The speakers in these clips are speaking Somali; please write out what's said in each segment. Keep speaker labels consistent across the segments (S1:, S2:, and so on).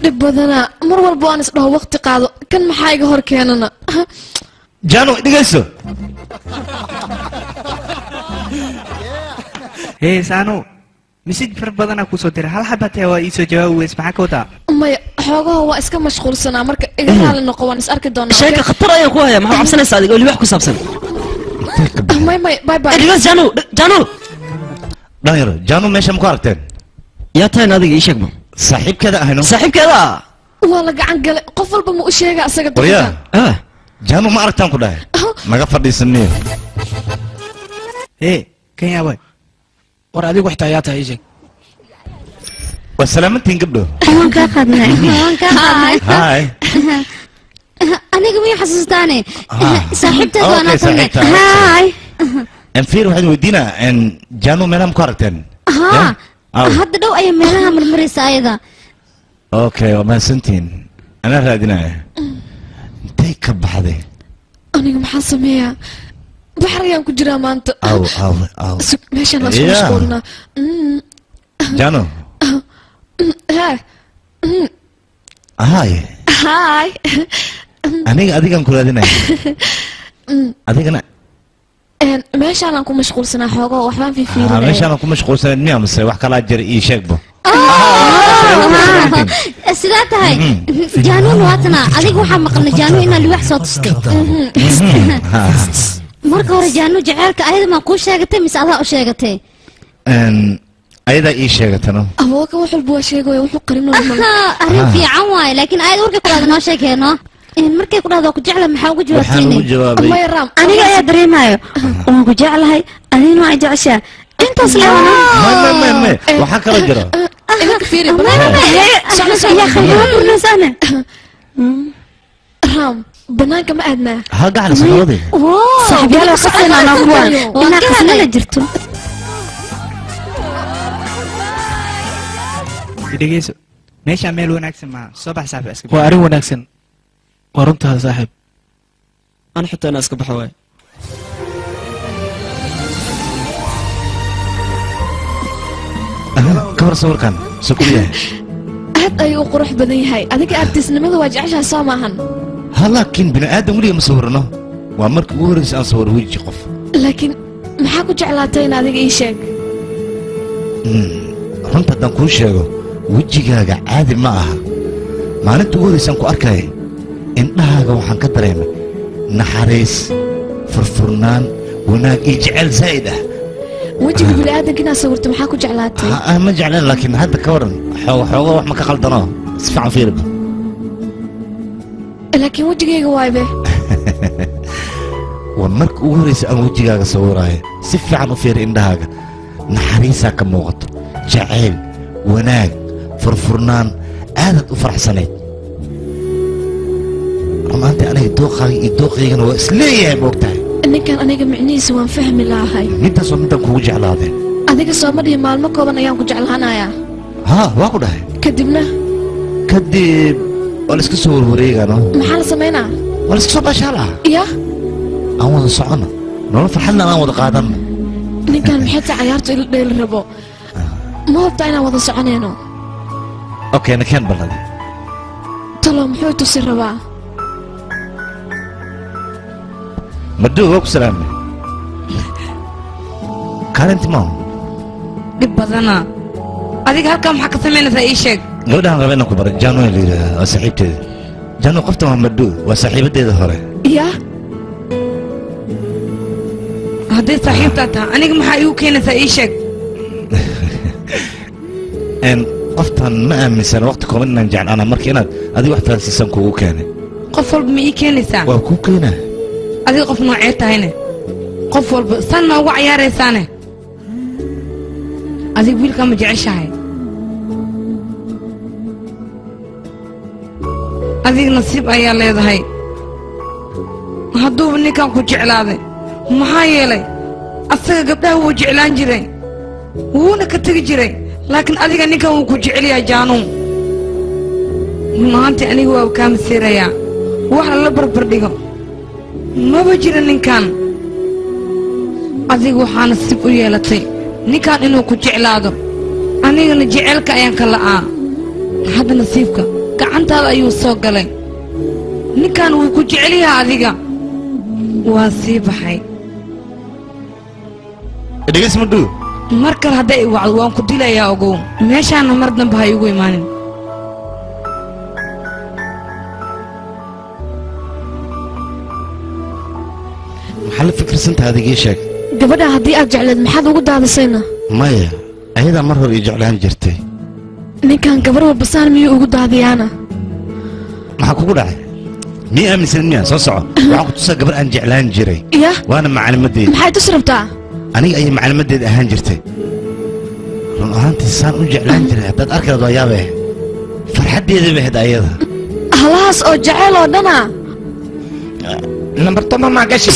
S1: dhib badana mar walba aan isdhaho waqti qaado kan maxaa iga hor keenana
S2: jaano dhigayso
S3: saano مسج فربضنا كوسودير هل حبتها وإيسو جواز معك ودا
S1: ما حوجه هو إسكا مشغول سنة مرك إجرا للنقوان إسأرك دونا
S4: شيء خطر يا أخويا ما هو عبسنا صادق اللي بيحكوا سابسن
S1: ما باي باي
S4: الجواز جانو
S2: داير جانو ماشي مكاركتين
S4: يا تاي نادي إيش يكمل
S2: صاحب كذا هنا
S4: صاحب كذا
S1: والله قاعد قال قفل بمؤشية أسقط
S2: ويا جانو ما عرفتان كده ما قفر دي سنين
S3: كان يا باي
S5: war adigu waxtaayaata ay jeeg
S2: wasalaamatiin gabdho
S6: waan ka qadnay
S2: hay
S6: aniga ma xasuustaane saaxiibtada ana kulay hay
S2: en fiir waxaan weydiinaa en jaanu meelaha ku aragteen
S6: hadda dhow ay meelaha marmaraysa ayada
S2: okay waa mahadsantiin ana raadinaya intay ka baxday
S1: aniga maxaa sameeyaa بحريان كجرا مانت
S2: أو
S1: ماشي أنا شو مشغولنا
S2: جانو
S1: هاي
S2: أنا أديك أنكر أدينا أديك أنا
S1: ماشي أنا أكون مشغول سنة حوجة وحبان في فيلم
S2: ماشي أنا أكون مشغول سنة مية مس وحكي لا جري يشكبه
S6: سلاتة هاي جانون واتنا أديك وحمقنا جانو إن اللي وحصل تستي marka hore jaanu jaceelka ayada ma ku sheegatay mise adaa u sheegatay
S2: ayada ii sheegatano
S1: awoo ka wuxuu buu sheegay wuxuu qarino
S6: arrin fiican waay laakiin ayada warkay kulaada noo sheekeeno markay ku dhahdo ku jecla maxaa ugu jawaabtay
S1: ma yaram
S6: aniga ayaa dareemayo waan ku jeclahay adina waa jeceshaa intaas leewana
S2: ma waxa kala jiro
S1: inaka fiiri
S6: ya khayr sana
S1: ram بنانك ما أدنى
S2: هاجع على صحابي
S6: صاحبي لا قصنا أنا أخوان أنا قصنا جرتو
S3: دقيقة ماشي عمال وناكسن مع صباح صاحب أسكب
S5: وأري وناكسن ورنتها صاحب
S4: أنا حتى أنا أسكب حواي
S2: كبر صور كان سكوليه
S1: هاد أيو قروح بدني هاي أذيك أرتسنا ماذا واجعشها سامعهن
S2: لكن بني آدم ولي مصورنا وأمرك ورس أصور وجه قف
S1: لكن محاكو جعلاتين هذيك إيش شيء
S2: رنت بدنا كل شيء وجهك عادي معها ما أنت ورس أنكو أركاي إنها جوحن كترين نحريس فرفرنان وناك يجعل زايدة
S1: وجهك بني آدم كنا صورت محاكو جعلاتين
S2: ما جعلين لكن هذا كورن حوا ما كخلطنا سفع فيرب
S1: لكن وجهي وايبه
S2: ومرك ورس أن وجهك صوراي سفع عنو فير إندهاك نحريسا كموقت جعيل وناك فرفرنان عادت وفرح سنيت رما أنت أنا يدوخي أنا وإسلية بوقتها
S1: إني كان أنا جمعني سوى فهم الله هاي
S2: أنت صوم أنت كوجع على هذا
S1: أذيك صوم ده مال مكوب أنا يوم كوجع لهنا يا
S2: واقو ده
S1: كدبنا
S2: كدب ولا سكسور وريجا نو
S1: محل سمينا
S2: ولا سكسور بشارة
S1: يا
S2: أول صعنا نو فرحنا أنا وضع قادم
S1: نكان حتى عيارته إلى الربو ما هو بتاعنا وضع صعنينه
S2: أوكي أنا كان بلدي
S1: طلع محيط سر ربع
S2: مدوه وقت سلامي كان أنت مام
S7: دبنا أديك هالكم حق سمينا في أي شيء
S2: لو ده أنا غبنا كبر جانو اللي صاحبتي جانو قفت مع مدوه وصاحبتي ده هره
S1: يا
S7: هذه صاحبتها أنا ما حيوكينا في أي شيء
S2: إن قفتن ما أمسن وقت كمان نجعل أنا مركينات هذه واحدة أساسا كوكانة
S7: قفل بميكين ساعة
S2: وكوكينة
S7: هذه قف نوعيتها هنا قفل سنة وعيار سنة هذه بيل كم جعشها هذه نصيب أيا ليه هاي هدو بني كان كجعل هذا ما هاي لي أصلا قبله هو جعلان جري هو نكتر جري لكن أذيك أنك هو كجعل يا جانو ما أنت أنا هو كام سيريا وحنا لا بربرديهم ما بجري نكان أذيك وحنا نصيب ويا لتي نكان إنه كجعل هذا أنا نجعلك أيام كلا hadda nasiibka gacantaada ayuu soo galay ninkan wuu ku jecel yahay adiga waa sii baxay
S2: dhegeys maduu
S7: mar kale hadday i wacdo waan ku dilayaa ogow meeshaana mar dambe ha igu imaanin
S2: maxaa la fikirsantaha adigii sheeg
S1: gabadha haddii aad jecleed maxaad ugu daadisayna
S2: maya ayadaa mar hore ii jeclaan jirtay
S1: ninkan gabar walbasaan miyuu ugu daadiyaana
S2: maxaa kugu dhacay mii aaminsan miya soo soco waxaan ku tusaa gabar aan jeclaan jiray
S1: ya
S2: waana macalimadeed
S1: maxay tus rabtaa
S2: aniga ayay macalimadeed ahaan jirtay run ahaantii saan u jeclaan jiray haddaad arkayd waa yaabe farxaddeeda bahed ayada
S1: halahaas oo jecel oo dhana
S8: nambar toma maa gashi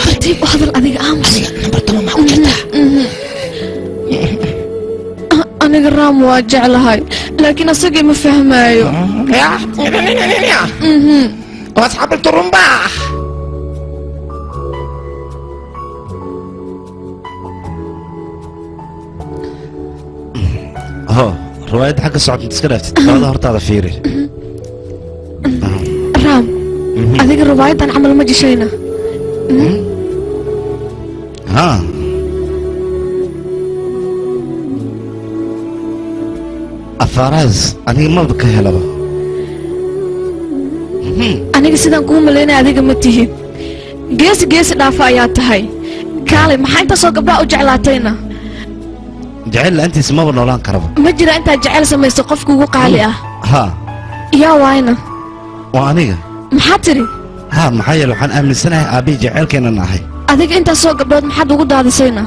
S1: hortay u hadal adiga aamus
S8: nambar toma maa ku jirtaa
S1: aniga raam waa jeclahay laakiin asagii ma fahmaayo
S8: واصحاب الطرمبة
S2: هو رواية حق الصعود تسكرفت هذا هرت هذا فيري
S1: raam adiga riwaayadan camal ma jishayna
S2: ها أفراز أنا ما بكهلبه
S1: aniga sidaan kuu malaynaya adiga ma tihid geesi geesi dhaafa ayaa tahay kaalay maxaa intaasoo gabdhaha u jeclaatayna
S2: جعل أنت اسمه ونولان كربه
S1: ma jira intaad jecel samayso qofka ugu qaali ah
S2: ها
S1: yaa waayna
S2: وأنيقا
S1: maxaad tiri
S2: ها محايا وحن آمن سنة أبي جعل كنا ناحي
S1: adiga intaasoo gabdhood maxaad ugu daadisayna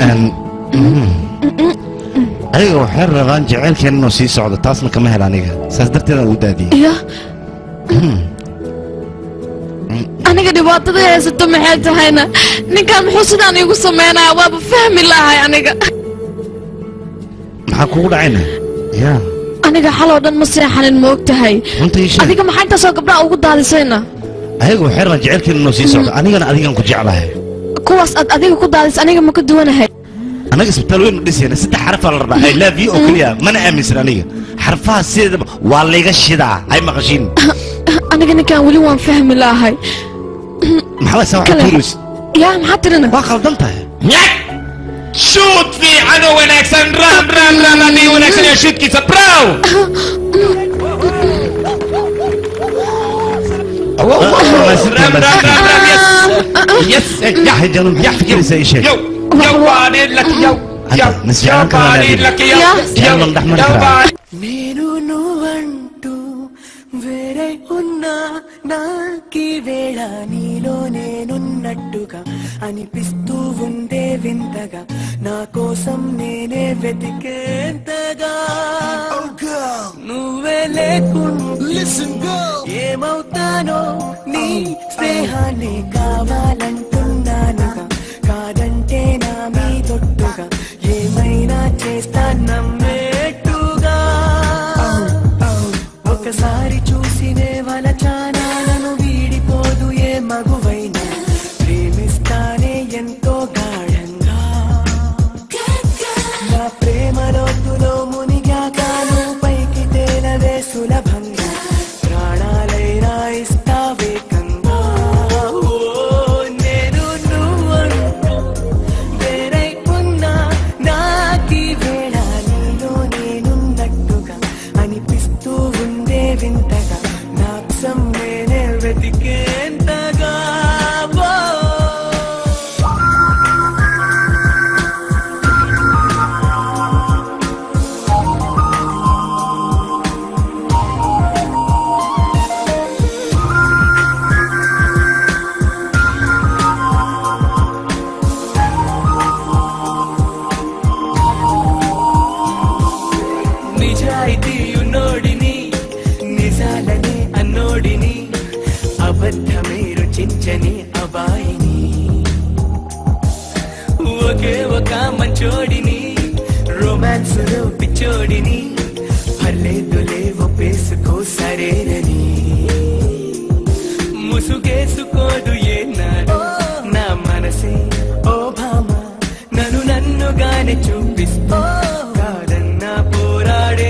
S2: أن أيوة وحر رغان جعل كنا نسي سعودة تاسنا كما هلانيقا ساسدرتنا ودادي
S1: ya aniga dhibaatada haysato maxay tahayna ninkan muxuu sidaan iigu sameynaya waaba fahmi lahay aniga
S2: maxaa kugu dhacayna ya
S1: aniga xaloo dhan ma seexanin ma og tahay
S2: runta ii sheeg
S1: adiga maxaa intaasoo gabdhaha ugu daadisayna
S2: ayaga waxay rabaan jecelkeena inuu sii socdo anigana adigan ku jeclahay
S1: kuwaas aad adiga ku daadis aniga ma ka duwanahay
S2: anaga isbitaal weyn u dhisayna saddex xaraf la rabaa I love you oo kaliya mana aaminsan aniga xarfaha sideedaba waa layga shidaa ay maqashiin
S1: aniga ninkan weli waan fahmi lahay
S2: maxaa soo tuuris
S1: yaa maxaa tirina
S2: waa qaldan tahay
S8: شوت في عدو ونكسن رام رام رام أبي ونكسن يا شوت كيسا براو رام رام رام رام يس
S2: يا حي جنون يا فكر زي شيء
S8: يو يو بارير لك يو يو
S2: نسي
S8: يو
S2: عنك ولا
S8: بارير
S2: نبي.
S8: لك يو
S2: يا من رحمن
S8: يو
S2: كرام.
S8: بارير
S9: నేను నువ్వంటూ వేరే ఉన్నా నాకీ వేళ నీలో నేనున్నట్టుగా అనిపిస్తూ ఉండే వింతగా నా కోసం నేనే వెతికేంతగా నువ్వే లేకుండా ఏమవుతానో నీ స్నేహాన్ని కావాలంటున్నానుగా కాదంటే నా మీ తొట్టుగా ఏమైనా చేస్తా నమ్మేట్టుగా ఒకసారి చూసినే వలచానా నన్ను వీడిపోదు ఏ మగువైనా ప్రేమిస్తానే ఎంతో గాఢంగా నా ప్రేమ లోతులో మునిగాకాను పైకి తేలవే సులభంగా ప్రాణాలైనా ఇస్తావేకంగా ఓ నేను నువ్వంటూ వేరై ఉన్నా నాకీ వేళ నీలో నేనున్నట్టుగా అనిపిస్తూ ఉండే వింతగా నా కోసం నేనే వెతికేంతగా నిజాయితీ ఉన్నోడిని నిజాలని అన్నోడిని అబద్ధమే రుచించని అబాయిని ఒకే ఒక మంచోడిని రొమాన్స్ లో పిచ్చోడిని పర్లేదులే ఒప్పేసుకో సరేనని ముసుగేసుకోదు ఏనాడు నా మనసే ఓ భామ నన్నుగానే చూపిస్తూ కాదన్నా పోరాడే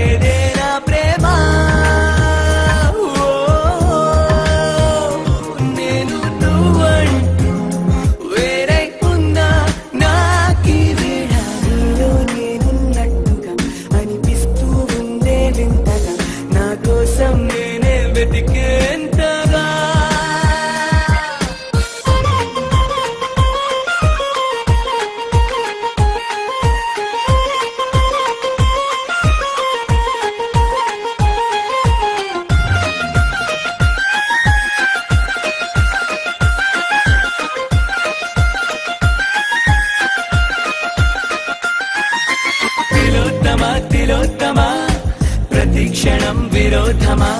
S9: ప్రతిక్షణం విరోధమా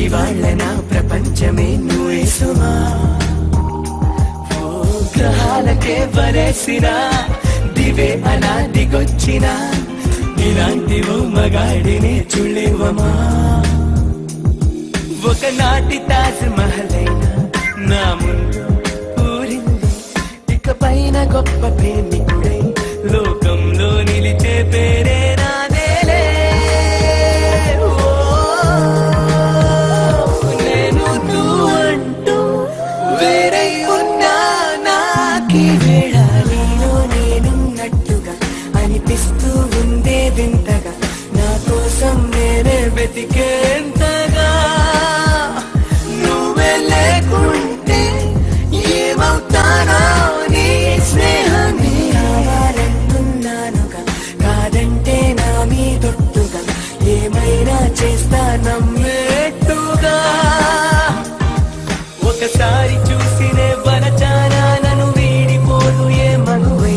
S9: ఇవాళ నా ప్రపంచమే నువ్వే సుమా గ్రహాలకే వరేసిన దివే అలా దిగొచ్చిన ఇలాంటి ఓ మగాడిని చూడలేవమా ఒకనాటి తాజ్ మహల్ అయినా నా ముందు ఊరింది ఇకపైన గొప్ప ప్రేమికుడై లోకంలో నిలిచే పేరే నాదేలే నేను నువ్వు అంటూ వేరై ఉన్నా నాకి వేళ నీలో నేనున్నట్టుగా అనిపిస్తూ ఉందే వింతగా నా కోసం నేనే వెతికేంతగా నువ్వే లేకుంటే ఏమవుతానో నీ స్నేహాన్ని కావాలంటున్నానుగా కాదంటే నా మీదొట్టుగా ఏమైనా చేస్తా నమ్మేట్టుగా ఒకసారి చూసినే వరచానా నన్ను వీడిపోదు ఏ మగువై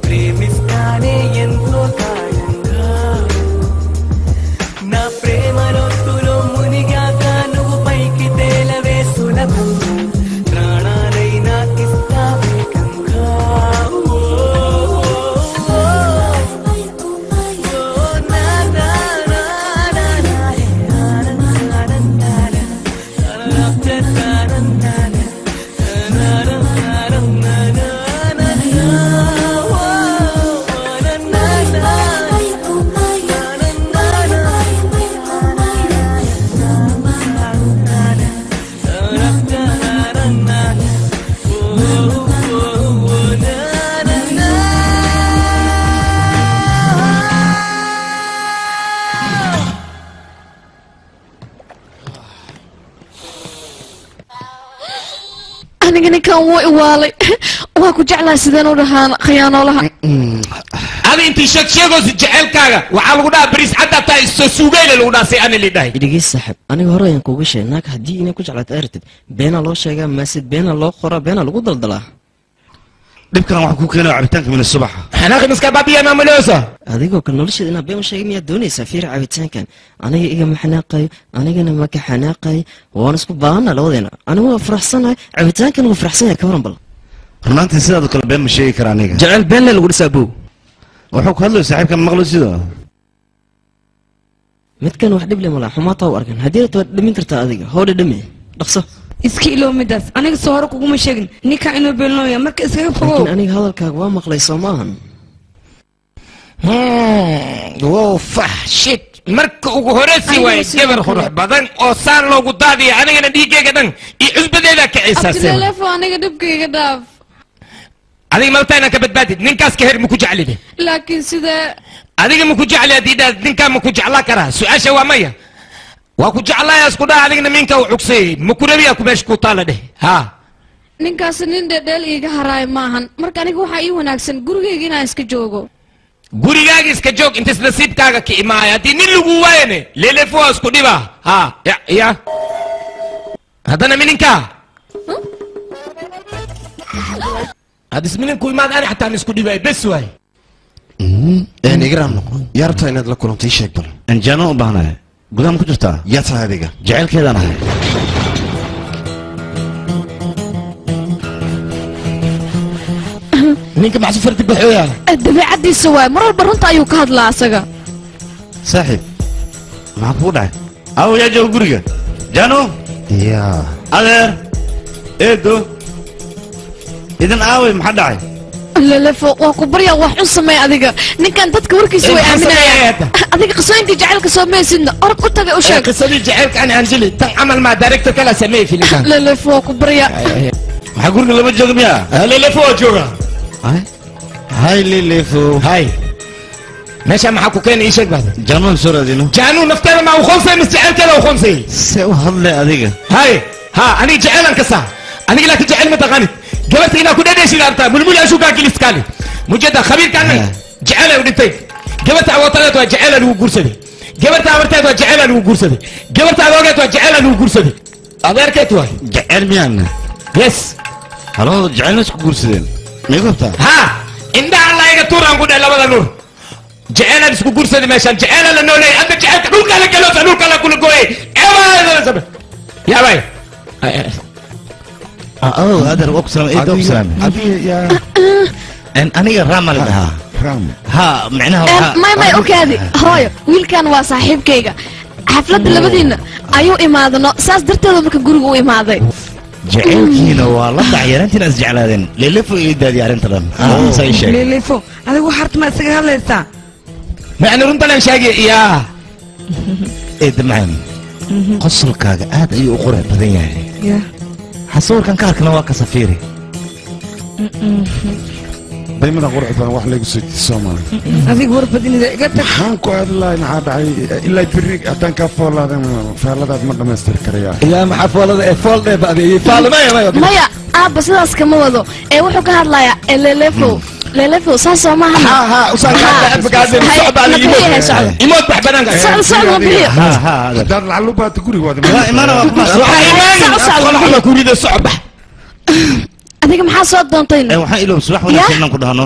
S9: ప్రేమిస్తానే ఎంతో కాయంగా నా ప్రేమలో తులో మునిగాక నువ్వు పైకి తేలవే సులభం ప్రాణాలైనా ఇస్తా వేగంగా
S1: aniga ninkan wuu iwaalay waa ku jeclaa sideen u dhahaan khiyaanoolaha
S8: هذا انت شيغوس جعلكاغا waxaa lagu dhaha bariis cadda tahay soo suugeyle lagu dhaasay aan leedahay
S4: idhigeys saaxib aniga hore ayaan kuuga sheegay naag haddii inay ku jeclaato aragtid beena loo sheegaa maasid beena loo qoraa beena lagu daldalaa
S2: dhibkan waxaa ku keenaya cabitaanka min subaxa
S8: xanaaqi miska baabiya maamuloosa
S4: adigoo ka nolosheeda inaad been u sheegay miyaad doonaysaa fiir cabitaankan aniga igama xanaaqayo anigana maka xanaaqayo waan isku baahanaa labadeena anigu waa faraxsanahay cabitaankan wuu faraxsan yahay ka waran bal
S2: runaantii sidaad kale been ma sheegi kara aniga
S4: jecel been le lagu dhisaa bow
S2: wuxuu ku hadlayo saaxiibkan maqlo sidoo
S4: midkan wax dhib le malaa xumaataa u arkan haddii aad dhimin kartaa adiga hoodhe dhami dhaqso
S7: iska iloow midaas aniga soo hore kuguma sheegin ninkaa inuu beelnooya marka iskaga fogow
S4: laakiin aniga hadalkaaga waa maqlay soo maahan
S8: wow fah shit marka ugu horeysi way gabar qurux badan oo saan loogu daadiyo anigana dhiigayga dhan iyo cusbadeeda ka ciisaasay
S1: abtilelefo aniga dhibkayga dhaaf
S8: adiga maltayna ka badbaadid ninkaas ka her ma ku jeclide
S1: laakiin sidee
S8: adiga ma ku jecli haddii dhaad ninkaa ma ku jeclaa karaa su-aasha waa maya waa ku jeclaaya isku dhaha adigna minka u cugsay ma ku rabiyaa ku meesha ku taala dheh ha
S1: ninkaasi nin dhedheel iiga haraay maahan marka aniga waxaa ii wanaagsan gurigayga inaan iska joogo
S8: gurigaaga iska joog intas nasiibkaaga ka imaaya haddii nin lagu waayane lelefo waa isku dhiba ha ya haddana mininka haddis mininku imaad ani xataa isku dhibay bes waay
S10: igraam noqon yaa rabtaa inaad la kulantay ii sheeg bal
S2: anjaano u baahnahay gudaha ma ku jirtaa
S10: yaa tahay adiga
S2: jacaylkeedaan ahay
S8: ninka maxsu farti baxooya
S1: dabeecaddiisa waay mar walba runta ayuu ka hadlaa asaga
S2: saaxiib maxaa kugu dhacay aw yaa jooga guriga jano
S10: yaa
S2: adeer eedo idan aaway maxaa dhacay
S1: lelefo waa ku baryaa wax xun sameey adiga ninkan dadka warkiisa way aaminayaan adiga qisooyinkii jacaylka soo meesidna orod u tagay u sheeg
S8: qisadii jacaylka ani anjili tan camal maa director kala sameeyey filimkan
S1: lelefo waa ku baryaa
S2: maxaa guriga lama jooga miyaa
S8: lelefo waa jooga
S2: hay lelefo
S8: hay meesha maxaa ku keenay ii sheeg baad
S2: janoon soo raadino
S8: jaanu nafteeda ma u khonsay mis jacaylkeeda u khonsay
S2: see u hadlay adiga
S8: hay ha aniga jacaylan kasa aniga laakiin jacayl ma taqaanid gabarta inaa ku dhadheeshid artaa mulmul ashuukaa giliskaale mujada khabiirkaana jacayla u dhintay gabarta awootadeed waa jacayla lagu guursaday gabarta abarteed waa jacayla lagu guursaday gabarta adoogeed waa jacayla lagu guursaday adeerkeed waay
S2: jacayl miyaana
S8: yes
S2: haloo jacaylna isku guursadeen may gobtaa
S8: ha indhaha alla iga tuuraan ku dheh labada nuur جعل بس كقرصة ماشان جعل لا نولي أنت جعل كل كلا جلوس كل كلا كل قوي يا باي
S2: هذا أقسم إيه أقسم
S10: أبي يا
S2: أنا رامل لها
S10: رام
S2: ها معناها
S1: ما أوكي هاي ويل كان وصاحب كيجا حفلة اللبدين أيو إمادنا ساس درت هذا مركب جروج إمادي
S2: جعلكينا والله دعيان أنت ناس جعلادين للفوا إيدا ديارين ترى ساي شيء
S7: ليليفو هذا هو حرت ما سجل لسه
S8: معنى رنتنا شاقي يا
S2: إيه دمعين قصر كاجا هذا أي أقرأ بدين يعني
S7: يا
S2: حصور كان كارك نواك سفيري
S10: دايما غرفة واحد يقول سيدي الصومال
S7: هذيك غرفة دي قلت
S10: حانكو الله نعاد عي إلا يفرق أتان كفول هذا فعلا ما مستر كريا
S8: يا محفول فول ده بعدي فال ما
S1: مايا بس هذا كم وضو وحو كهاد لايا ليلفو ساسو ما
S8: ها وصار هذا بقعد صعب على يموت بحبنا
S1: صعب بيه
S2: ها
S10: دار العلوبة تقولي وهذا
S2: لا إيمانا
S8: صعب ما كوري ده صعب
S1: adiga maxaa soo doontay
S2: waxaan ilo subax wanaagsan ku dhahno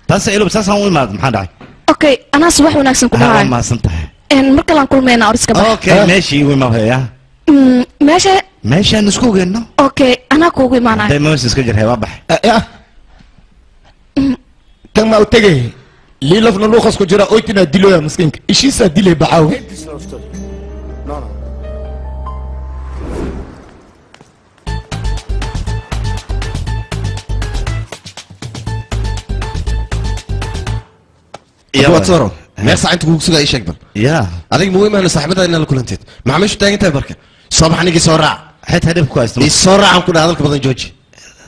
S2: taas ilo saas aan u imaad maxaa dhacay
S1: okay ana subax wanaagsan ku dhahay
S2: ma santahay
S1: marka laan kulmeena oriska bax
S2: okay meeshii way ma haya meeshaan isku geeno
S1: okay ana kuugu imaanay
S2: day meesha iska jirhay waa bax
S8: tan ma u tagay liilafna luuqas ku jira oytina diloya miskiinka ishiisa dilay bacaaw
S10: يا واتورو ما ساعة تقول سجى إيش أكبر
S2: يا
S10: هذيك مهمة أنا صاحبتها إن كل أنتيت ما عملش تاني تبركة صباح نيجي سرعة
S2: حتى هدف كويس
S10: السرعة عم كنا هذا بدن جوجي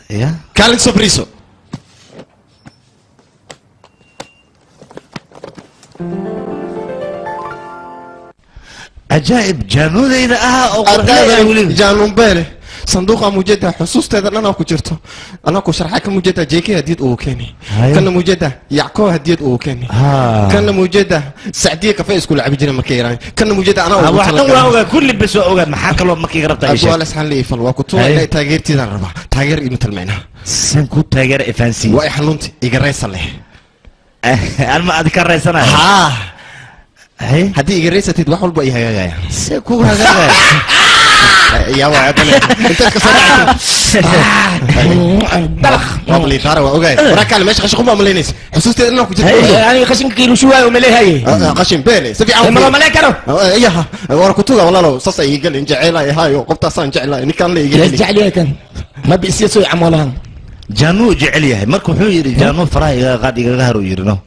S2: يا
S10: كالين سوبريسو
S2: عجائب جانون إذا أو
S10: جانون بيله صندوق مجدة حسوس هذا أنا أكو جرته أنا أكو شرحة كم مجدة جيكي هديت أوكيني كان مجدة يعقوب هديت أوكيني كان مجدة سعدية كفاية سكول عبيدنا مكيران كان مجدة أنا
S2: أوه كل بس أوه محاك الله مكي قربت أي شيء
S10: أقول أسحن لي فلوا كتوه إلا تاجر تيدا ربع تاجر إنه تلمينا
S2: سنكو تاجر إفانسي
S10: واي حلونتي يقريس الله
S2: أنا ما أذكر رئيسنا
S10: ها هدي يقريس تدوح والبا إيها
S2: سنكو هذا
S10: يا وعد انت كسرت دلخ ما بلي ترى اوكي وراك على ماشي خشخوم ملينيس حسوستي انه كنت
S8: يعني خشن كيلو شويه ومليه هي
S10: خشن بيلي سفي عم
S8: ما ملك كانوا
S10: ايها ورا كنتو والله لو صص يقل ان جعلها هاي وقبطه صان جعلها ان كان لي
S8: يقل جعلها كان ما بيسيسو عمولان
S2: جانو جعليه marka wuxuu yiri jaano faraayiga qaadiga gaaro yirno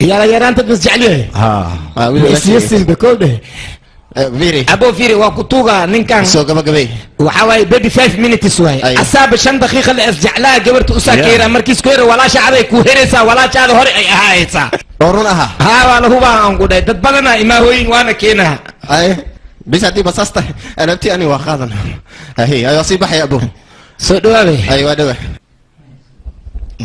S8: يا انت بس جعليه
S2: ها
S8: بيسيسين بكوده
S10: فيري
S8: ابو فيري وكتوغا نينكان
S10: سو قبا
S8: وحواي بدي 5 minutes واي اساب 5 دقيقه لاسجعلها قبرت اساكيرا مركز كوير ولا شعري كو هريسا ولا شعر هوري اي هايسا
S10: ورونها
S8: ها ولا هو ان قد دد بدنا ما هوين وانا كينا
S10: اي بس هدي بساسته انا بتي اني واخذنا هي ايوه صيبح يا ابو
S8: سو دوبي
S10: ايوه دوبي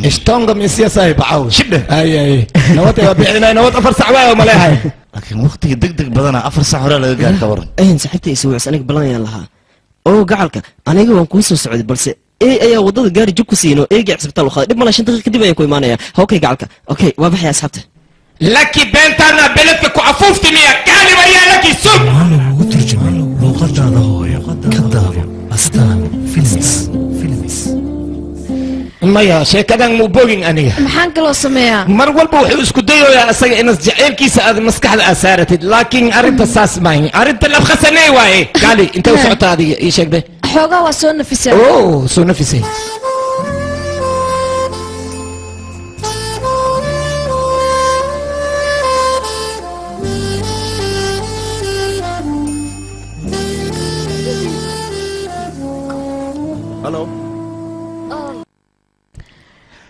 S8: اشتونغ من سياسه بعو شده اي نوت بيعنا نوت افر سعواي وما لها
S2: لكن وقتي دقدق بدنا افر ساعه hore laga gaar kawaran
S4: ay saxibtay isoo aniga balan lahaa oo gacalka aniga waan ku soo socday balse ayaa wadada gaari jug ku siino eega cisbitaal u qaaday dib ma la 5 daqiiqo kadib ayaan ku imaanaya okay gacalka okay waa baxay asxaabta
S8: laki bentana beledka ku afuufti miya kaali waya laki sug
S11: waana ugu turjuman luqadaada hooyo ka daabo astaan films
S8: maya sheekadan mu bogin aniga
S1: maxaan kaloo sameeyaa
S8: mar walba wuxuu isku dayoyaa asaga inas jaceylkiisa aad maskaxda asaaratid laakiin arrinta saas maahin arrinta labkhasaney waaye gaali intay u socotaa adiga ii sheegday
S1: xoogaa waa soo nafisay
S8: soo nafisay
S10: halo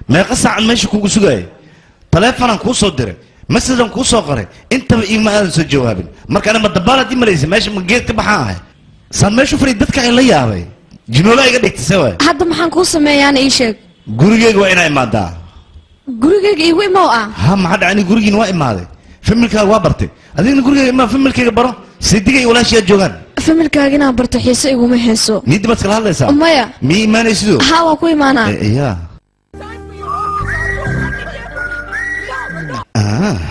S2: meeqa saacan meesha kugu sugayay taleefanaan kuu soo diray masadan kuu soo qoray intaba iima aadan soo jawaabin marka anima dabaalaad imalaysa meesha ma geed ka baxaan ahay saan meeshu fadhi dadka ay la yaabay jinoola iga dhigtay se waay
S1: hadda maxaan kuu sameeyaana ii sheeg
S2: gurigeyga waa inaa imaadaa
S1: gurigeyga igu imow ah
S2: ha maxaa dhacay gurigiin waa imaaday familkaaga waa bartay adigna gurigeyga imaa familkayga baro sidigay walaashiyaad joogaan
S1: familkaaga inaan barto xiise iguma hayso
S2: niiddi baad kala hadlaysaa
S1: maya
S2: mii imaanaysido
S1: ha waa ku imaanaa
S2: ya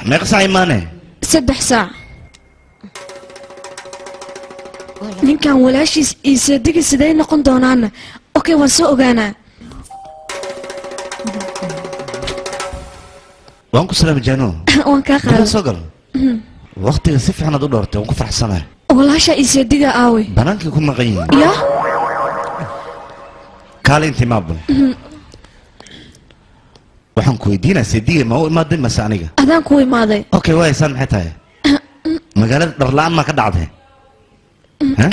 S2: meeqa saac imaane
S1: 3 saac ninkan walaashiis iyo seedigi siday noqon doonaana okay waan soo ogaanaa
S2: waan ku salaam jaano
S1: waan kaa qaaday
S2: soo gal waqtiga si fiican aad u dhortay waan ku faraxsanahay
S1: walaasha iyo seediga aawe
S2: banaankii ku maqan yihiin
S1: ya
S2: kaale intii maabul waxaan ku weydiinaa seediga ma u imaaday mase aniga
S1: adaan ku imaaday
S2: okay waaysan maxay tahay magaalada dharla-aan maa ka dhacday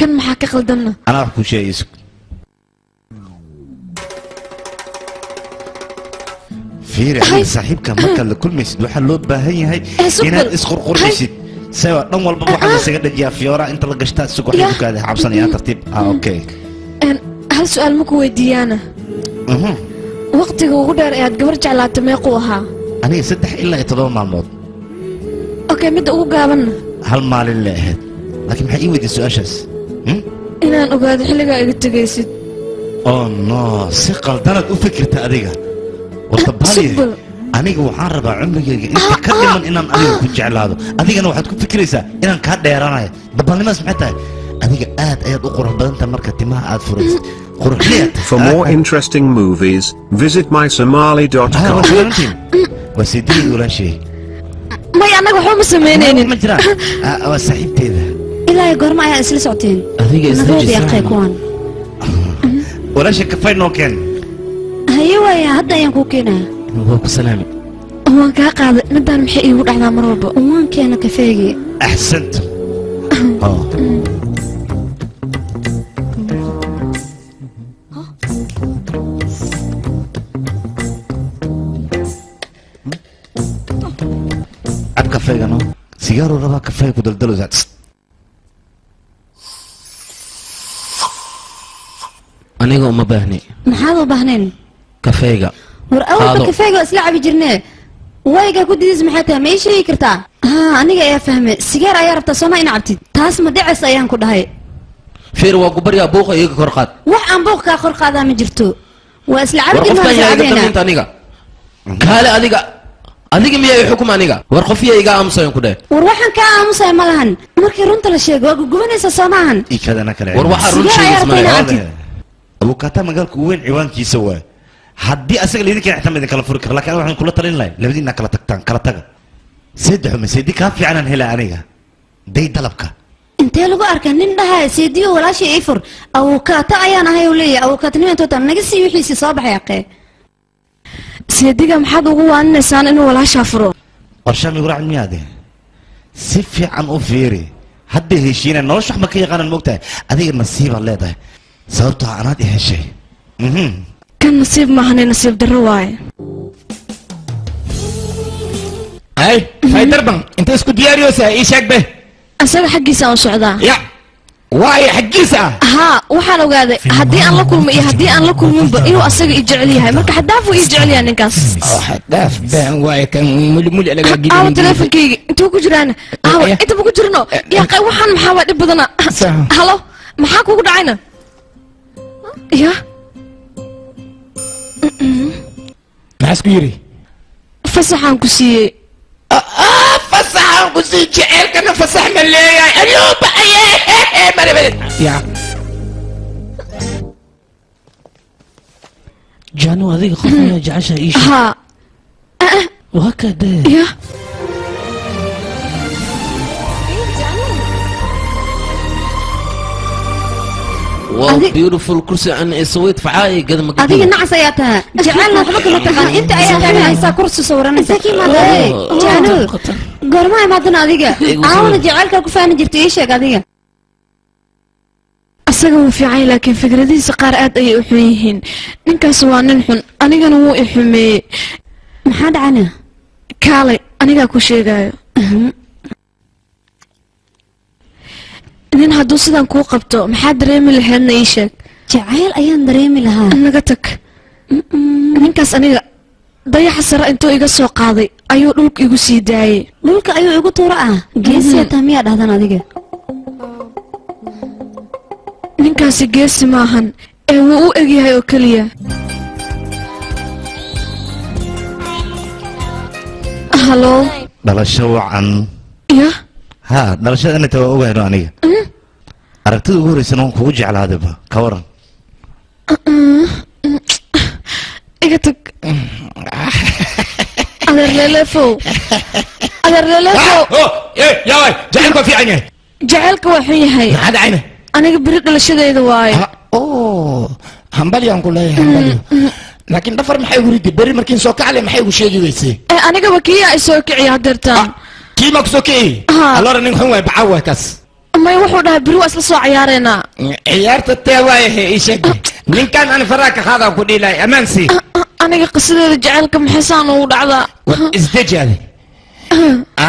S1: kan maxaa ka qaldamna
S2: anaa wax kuu sheegay isku fiiri aniga saaxiibka markaad la kulmaysid waxaa loo baahan yahay inaad isqurqurmaysid sawa dhan walba waxaa isaga dhajiyaa fiyoora inta la gashtaa isag waxay ku kaada cabsanayaan tartiib okay
S1: hal su-aal ma ku weydiiyaana waqtiga ugu dheer ee aad gabar jeclaata meequu ahaa
S2: aniga 3 ilaa 7 maalmood
S1: okay midda ugu gaabanna
S2: hal maalin la ahayd laakiin maxay ii weydiin su-aashaas
S1: inaan ogaado xilligaa iga tegaysid
S2: oh no si qaldanaad u fikirta adiga warta baaliye aniga waxaan rabaa cumrigayga inta ka dhiman inaan adiga ku jeclaado adigana waxaad ku fikiraysaa inaan kaa dheeranayo dabalnimaas maxay tahay adiga aad ayaad u qurux badantahay marka timaha aad furaysid
S12: For more interesting movies, visit mysomali.com.
S2: waa seedii walaashay
S1: may anaga waxba ma samaynaynin
S2: ma jiraan waa saaxiibteeda
S6: ilaa goorma ayaa isla socoteen
S2: adiga isla
S6: jisaan kuwan
S2: walaashay kafay noo keen
S6: haye waaya hadda ayaan kuu keenaa
S2: waa ku salaami
S1: waan kaa qaaday midaan maxay iigu dhacdaa mar walba
S6: waan keena kafeegii
S2: axsanta cab kafeega no sigaaru rabaa kafeega ku daldalo
S13: aniga uma baahni
S6: maxaad u baahnayn
S13: kafeega
S6: war awalba kafeega isla cabi jirnee waygaa ku didiis maxay tahay ma ii sheegi kartaa aniga ayaa fahmay sigaar ayaa rabtaa sooma ina cabtid taas ma dhicis ayaan ku dhahay
S13: fiir waa gubaryaa buuqa iyaga kor qaad
S6: wax aan buuq kaa kor qaadaa ma jirto waa isla cabi jirnaa
S13: aniga kaale adiga miyaa i xukuma aniga war qof yaa iga aamusayan ku dheh
S6: war waxaan kaa aamusaya ma lahan markii runta la sheego waa gugubanaysa soo maahan
S2: war
S13: waxaa run sheegaysmale
S2: abukaata magaalka ugu weyn ciwaankiisa waa haddii asaga laydinka ixtama idin kala furi kara laakiin waxaan kula talin lahay labadiina kala tagtaan kala taga seedexo ma seedi kaa fiicanaan helaa aniga day dalabka
S6: intee lagu arkaa nin dhahaya seediyo walaashii ifur abukaata ayaan ahay uu leeyahay abukaatanimantoota naga sii wixiisii soo baxay aqee
S1: seediga maxaad ugu waaninaysaan inuu walaashaa furo
S2: qorshaami waraacin miyaade si fiican u fiiri hadday heshiinaan nolosha wax ma ka yaqaanaan moogtahay adiga nasiibaad leedahay sababtoo anaad i heshay
S1: kan nasiib maahane nasiib darro waaye
S8: hay faydarban inta isku diyaariyoosa ii sheeg be
S1: asaga xaggiisa aan socdaa
S8: ya waayo xaggiisa
S1: haa waxaan ogaaday haddii aan la kulmo iyo haddii aan la kulminba inuu asaga i jecel yahay marka xadaaf uu ii jecel yahay ninkaas
S8: xadaaf baan waayo kan muli laga gidi
S1: aawo teleefonkeygi intuu ku jiraana aawo intaba ku jirno yaa waxaan maxaa waa dhib badana halo maxaa kugu dhacayna ya
S8: maxaa isku yiri
S1: fasaxaan ku siiyey
S8: fasaxaan ku siiyey jecelkana fasax ma leeyahay ayuu baxaye ya
S5: jaanu adiga qof ayaa jecesha ii sheeg
S1: haa
S5: waa kadee
S1: ya
S13: wow beautiful kursi an isawid facaayi gada ma
S6: adiga nacas ayaa tahay jecelna waxba kama taqaan inta ayaa fahmaysaa kursi sawiranaysa jaanu goorma imaadana adiga aawna jecelkaa ku fahmi jirta ii sheeg adiga
S1: asaga wuu fiican laakiin fikradihiisa qaar aad ayay u xun yihiin ninkaas waa nin xun anigana wuu i xumeeyey
S6: maxaa dhacana
S1: kaalay anigaa ku sheegaayo nin hadduu sidan kuu qabto maxaa dareemi laheedna ii sheeg
S6: jacayl ayaan dareemi lahaa
S1: naga tag ninkaas aniga dayaxa sare intuu iga soo qaaday ayuu dhulka igu sii daayey
S6: dhulka ayuu igu tuuro ah geesiya taa miyaa dhahdan adiga
S1: ninkaasi geesi maahan ee wuu u egyahay oo keliya halo
S2: dhalasho wacan
S1: ya
S2: ha dhalashada inta waa ogahayno aniga aragtida ugu horeysana waan kugu jeclaadayba ka waran
S1: iga tag adeer lelefow
S8: yaaway jacaylka waa fiican yahay
S1: jacaylka waa xun yahay
S8: maxaa dhacayna
S1: aniga beri dhalashadeeda waaye
S8: hambalyaan ku leeyahay hambalyo laakiin dhafar maxay igu ridi beri markiin soo kacale maxay igu sheegi weysay
S1: anigaba kiyaa ay soo kiciya hadeertaan
S8: kii maa ku soo kiciy alora nin xun waay bacaa waay kaas
S1: may wuxuu dhahay beri waa isla soo ciyaareynaa
S8: ciyaarta tee waayahe ii sheeg ninkaan ani faraa ka qaadaan ku dhiilahay ammaan sii
S1: aniga qisadeeda jacaylka maxaysaan ugu dhacdaa
S8: isdeji ade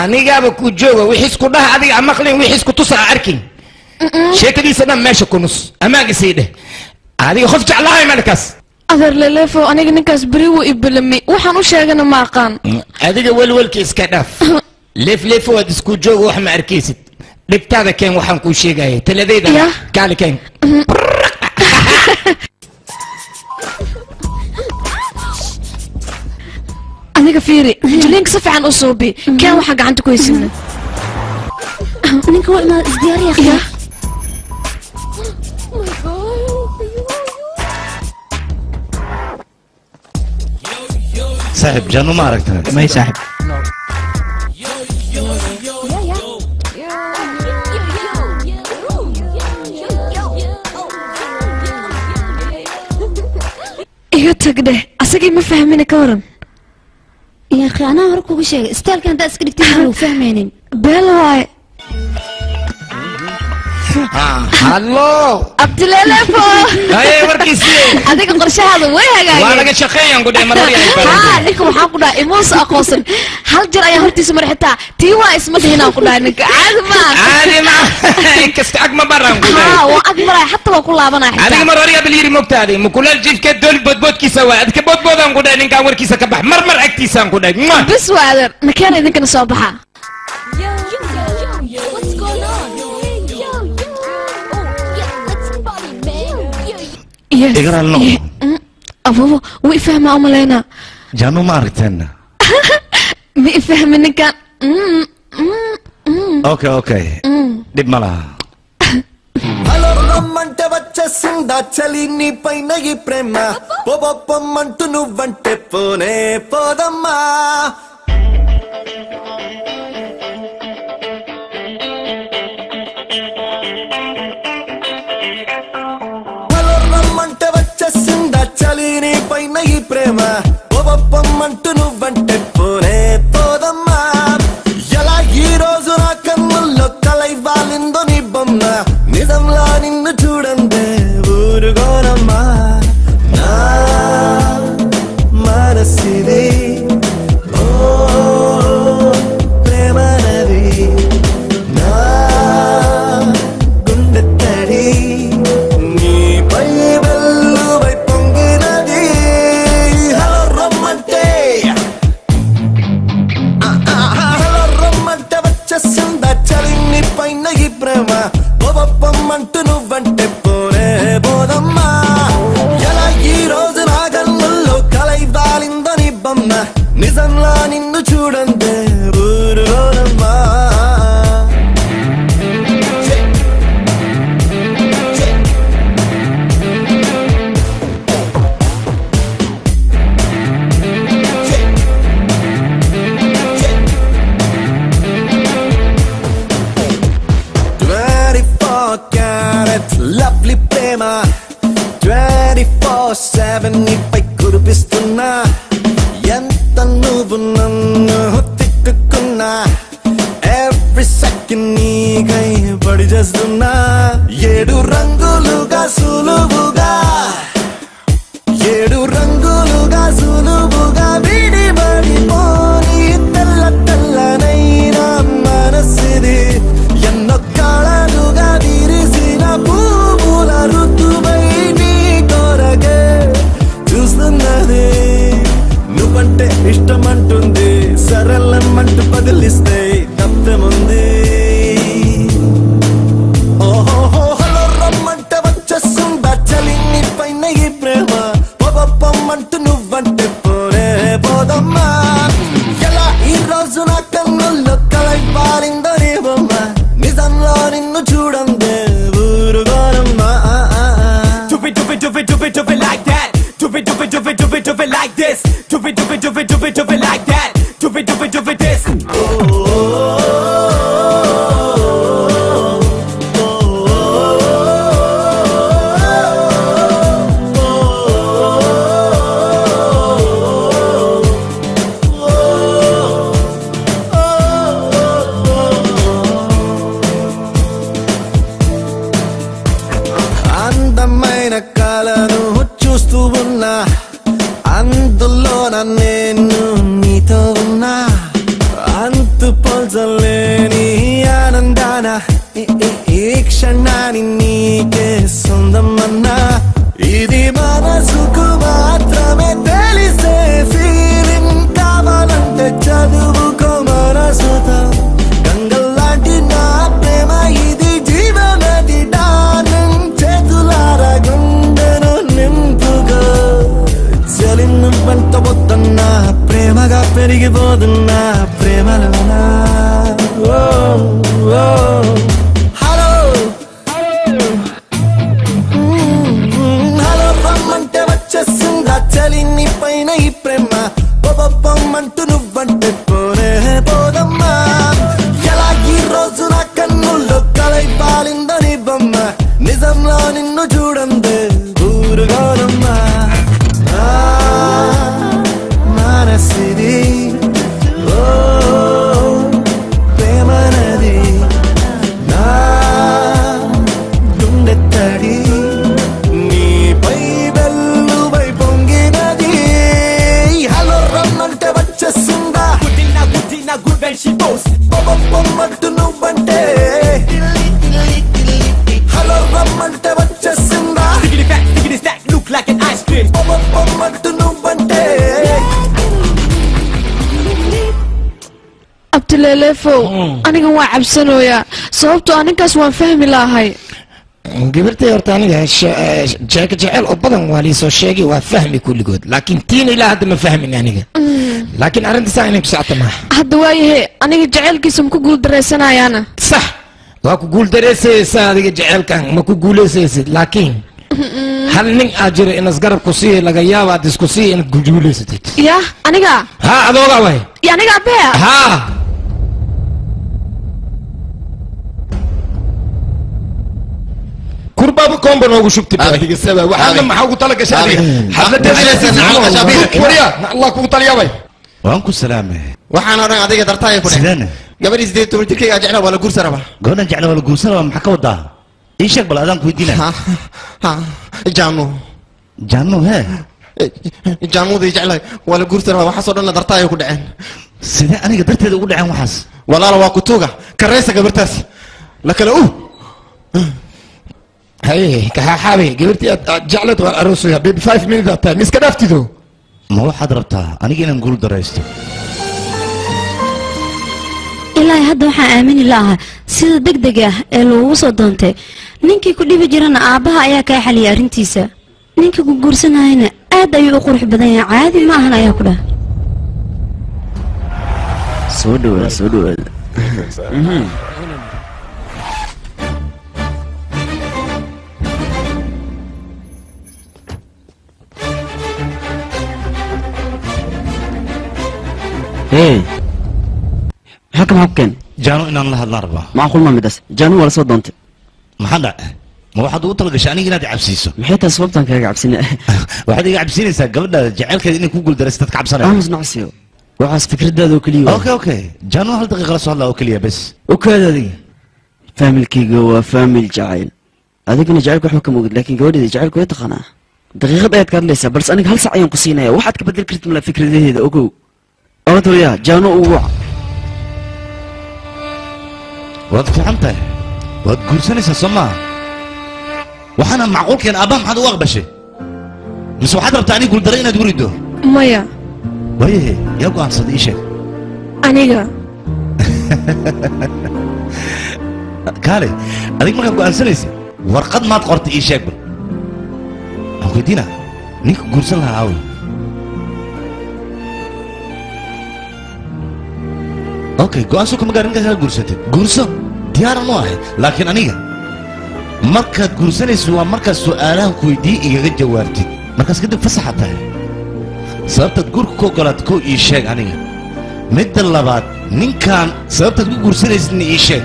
S8: anigaaba ku jooga wixiis ku dhaha adiga amaqlin wixiis ku tusa arkin sheekadiisa dhan meesha ku nus ammaan isii dheh adiga qof jeclahay malkaas
S1: adeer leleefo aniga ninkaas beri wuu ibalami waxaan u sheegana ma aqaan
S8: adiga welwelka iska dhaaf leefleefo waad isku jooga wax ma arkaysid dhibtaada keen waxaan kuu sheegaya taladayda kaali keen
S1: aniga fiiri jilinka si fiican u suubi keen waxaa gacanta ku haysana
S6: ninka waa inaad isdiyaariya khayr
S2: saaxib janno ma aragtaa
S3: may saaxib
S1: iga tag dheh asagii ma fahmina ka waran
S6: يا أخي أنا هركو بشيء استال كان داس كده كتير وفهمينين
S1: بلواي
S8: هالو
S1: عبد الليفو
S8: هاي وركيسي
S1: هذيك قرشة هذا وين هاي
S8: وانا قد شقيا نقول يا مروري
S1: ها لكم حقنا إيموس أقوسن هل جرى يا هرتي سمر حتى تيوا اسمه هنا وكلها إنك عادي ما
S8: كستعك ما برا نقول
S1: ها وأدي مرة حتى وكلها بنا حتى
S8: هذيك مروري باليري مبتدئ مكول الجيف كدول بود كي سوا أدك بود نقول إنك أور كيسة كبح مرمر أكتيسة نقول
S1: بس وادر نكان إنك نصابها
S2: اقرا النوم
S1: أبوه ويفهم أملينا
S2: جانو ما عرفتنا
S1: ما يفهم إنك
S2: اوكي دب مالها
S9: హలో రమ్మంటే వచ్చేసిందా చలి నీ పైన ఈ ప్రేమ పొమ్మంటూ నువ్వంటే పోనే పోదమ్మా హలో రమ్మంటే వచ్చేసిందా చలి నీ పైన ఈ ప్రేమ పొమ్మంటూ నువ్వంటే పోనే పోదమ్మా ఎలా ఈ రోజు నా కన్నుల్లో కలై వాలిందో నీ బొమ్మ నిజంలా నిన్ను చూడందే ఊరుగోనమ్మా నా మనసిది ఓ ప్రేమ నది నా గుండె తడి నీపై వెల్లువై పొంగినది హలో రమ్మంటే రమ్మంటే వచ్చేసిందా చలి నీ పైన ఈ ప్రేమ పొమ్మంటూ నువ్వంటే పోనే పోదమ్మా ఎలా ఈ రోజు నా కన్నుల్లో కలై వాలిందో నీ బొమ్మ నిజంలా నిన్ను చూడంతే ఊరులోనమ్మా లవ్లీ ప్రేమ 24/7 నీపై కురిపిస్తున్నా ఎంత నువ్వు నన్ను తిట్టుకున్నా ఎవ్రీ సెకండ్ నీకై పడి చేస్తున్నా 7 రంగులుగా సులువుగా 7 రంగులుగా సులువుగా విడిపడిపోని తెల్ల తెల్లనైన మనసిది ఎన్నో కాలాలుగా విరిసిన పువ్వుల ఋతువై నీ కొరకే చూస్తున్నది నువ్వంటే ఇష్టమంటుంది సరళమంటూ బదిలిస్తే తప్పేముంది ఓహో హలో రమ్మంటే వచ్చేస్తుందా చలి నీ పైన పోల్చలేని ఆనందాన ఈ క్షణాన్ని నీకే సొంతమన్నా ఇది మనసుకు మాత్రమే తెలిసే ఫీలింగ్ కావాలంటే చదువుకో మనసుతో గంగల్లాంటి నా ప్రేమ ఇది జీవనది దానం చేతులారా గుండెను నింపుగా చలిను పంట వద్దన్నా ప్రేమగా పెరిగిపోతున్నా ప్రేమలోనా హలో హలో రమ్మంటే వచ్చేసిందా చలిని పైన ఈ ప్రేమ బొబ్బమ్మంటూ నువ్వంటే పోనే పోదమ్మా ఎలా ఈ రోజు నా కన్నుల్లో కలై పాలిందని బొమ్మ నిజంలో నిన్ను చూడందే ఊరుగోనమ్మా మనసిది ఓ ప్రేమనది నా గుండెత్తడి నీపై వెల్లువై పొంగినది హలో రమ్మంటే వచ్చేసిందా బొమ్మట్టు నువ్వంటే హలో రమ్మంటే వచ్చేసిందా బొమ్మట్టు నువ్వంటే
S1: abtileeleefo aniga waa cabsanooyaa sababtoo aninkaas waan fahmi lahay
S8: gabartay horta aniga sheeko jecel oo badan waa liisoo sheegay waa fahmi kulligood laakiin tiin ilaa hadda ma fahmin aniga laakiin arrintasaa inay ku socota maaha
S1: hadda waayahe aniga jaceylkiisa ma ku guuldareysanayaana
S8: sax waa ku guuldareysaysaa adiga jecelkan ma ku guulaysaysid laakiin hal nin aa jira inas garab ku siiya laga yaaba aad isku siiya inaad guulaysatid
S1: ya aniga
S8: ha adooga way
S1: ya aniga abea
S8: ha kurbaaba koomba noogu shubti waxaana maxaa ugu tala gashay adiga allah kugu taliyabay
S2: waan ku salaamay
S10: waxaan odhan adiga dartaaya ku
S2: sideen
S10: gabadhii 18 jirkayga jecla waa la guursan rabaa
S2: gabadhan jecla waa la guursan rabaa maxaa ka wadaa ii sheeg bal adaan ku weydiinaya
S10: jaanu
S2: jaanu hee
S10: jaanuudii jeclay waa la guursan rabaa waxaasoo dhanna dartaaya ku dhaceen
S2: sidee aniga darteeda ugu dhaceen waxaas
S10: walaala waa kutuuga karaysa gabartaas la kala
S8: haye kaxaaxaabe gabartii aad jeclad waan aroosaya baby 5 minutes aad tahay miska dhaaftido
S2: ma waxaad rabtaa aniga inaan guul daraysto
S6: ilaahay hadda waxaan aamini la'ahay sida degdeg ah ee loogu soo doontay ninkii ku dhibi jirana aabbaha ayaa kaa xaliyay arrintiisa ninka ku guursanayana aad ayuu u qurux badan yahay caadi ma ahan ayaa ku dhah
S4: soo dhawaada hey حكم حكم
S2: جانو إن الله الأربعة
S4: معقول ما مدرس جانو ولا صوت دونت
S2: ما حدا ما واحد وطلق شاني جنادي عبسيسو
S4: محيط سببتك كذا عبسيني
S2: واحد يجي عبسيني قبل جعل كذا إنك تقول درستك عبسنا
S4: أمس نعسيو وعاس فكرة ده وكليه
S2: أوكي جانو هل دقيقة خلاص والله وكليه بس
S4: وكذا دي فاهم الكيجو فاهم الجعيل هذيك أنا جعلك حكم وقت لكن جودي جعلك يتقنا دقيقة ضيعت كان لسه بس أنا هل سعيان قصينا واحد كبدل كرت من الفكرة دي هذا أوكو أوتو يا جانو ووع
S2: واد فهمت واد قرسني سسمع وحنا معقول كان أبام حد وغبشه بس واحد ربطاني قول درينا تريده
S1: maya
S2: ويه يبقى عن صديقك
S1: aniga
S2: كالي أديك ما كان سنسي ورقد ما تقرت إيش يقبل أخوي دينا نيك قرسن لها عاوي اوكي go-aansu kama gaarin inkaad guursatid guurso diyaar ma ahay laakiin aniga markaad guursanayso waa markaad su'aalahan ku weydii igaga jawaabtid markaas kadib fasaxa tahay sababtaad guurka ku ogolaad kow ii sheeg aniga midda labaad ninkan sababtaad ku guursanaysidna ii sheeg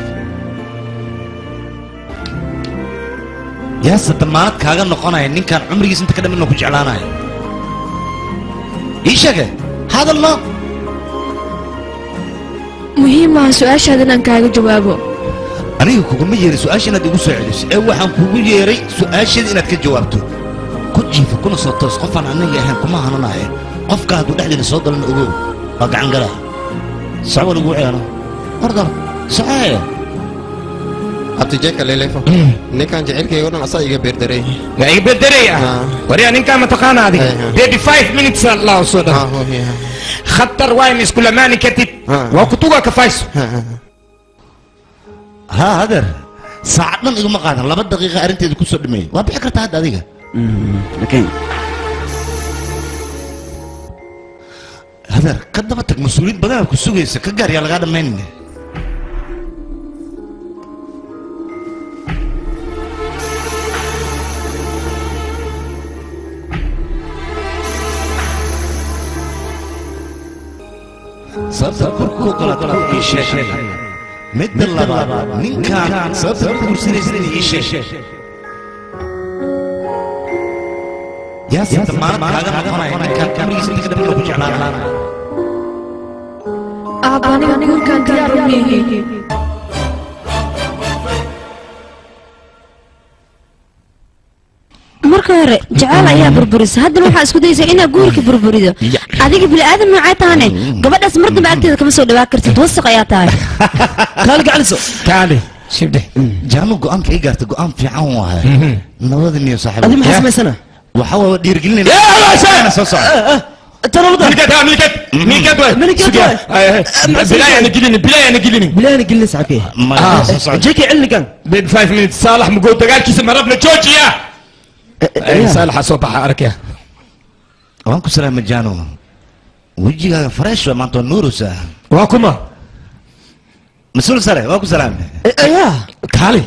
S2: yaase damaanad kaaga noqonaya ninkan cumrigiis inta ka dhammin ku jeclaanaya ii sheege hadalno
S1: muhiim ah su'aashaada inaan kaaga jawaabo
S2: aniga kuguma yeeray su'aasha inaad igu soo celiso ee waxaan kugu yeeray su'aasheeda inaad ka jawaabto ku jiifa kuna soo toos qofaan aniga ahayn kuma hananaye qofka hadduu dhexdeena soo galan ogow waa gacan galaa sacwa lagu ciyaano orda saxee
S10: abti jeeka leelefo ninkan jecelkay oo dhan asaa iga beerdaray
S8: لا يبدري وريا نين كان متقانا هذه دي 5 minutes الله صدق خطر واين كل ما نكتب وكتوغا كفايس
S2: ها هذا ساعدنا إيجو مقاطع 2 دقيقة أرنتي دي كوسو دمي وبحكرة هذا دقيقة
S4: لكن
S2: هذا قدمتك مسؤولين بدل كوسو جيسا كجار يلا قاعد مني صار كركو قلت إيش مد الله من كان صار كرسي إيش يا سيد ما هذا ما كان كم يصير كده بلو بجعلنا
S1: أباني أقول كان ديار مني
S6: marka hore jacayl ayaa burburisa haddana waxaa isku daysa inaa guurka burburido adiga bini'aadam noocay tahane gabadhaas mar dambe agteeda kama soo dhawaa kartid wasaq ayaa tahay
S2: kaali gacaliso kaali shibde jaanu go'aanka ii gaartay go'aan fiican waahay nabadin iyo saaxiib
S4: adi maxaa samaysana
S2: waxa waa dhiirigelinayna soo soco
S4: بلا ساعتين جيكي علقان
S8: بين 5 minutes صالح مقول دقال كيس مربنا جوجيا صالح صوبح أركيا
S2: وانكو سلام الجانو وجهك فريش وما انتو نوروسا
S8: واكما
S2: مسؤول سلام واكو سلام
S4: يا
S8: كالي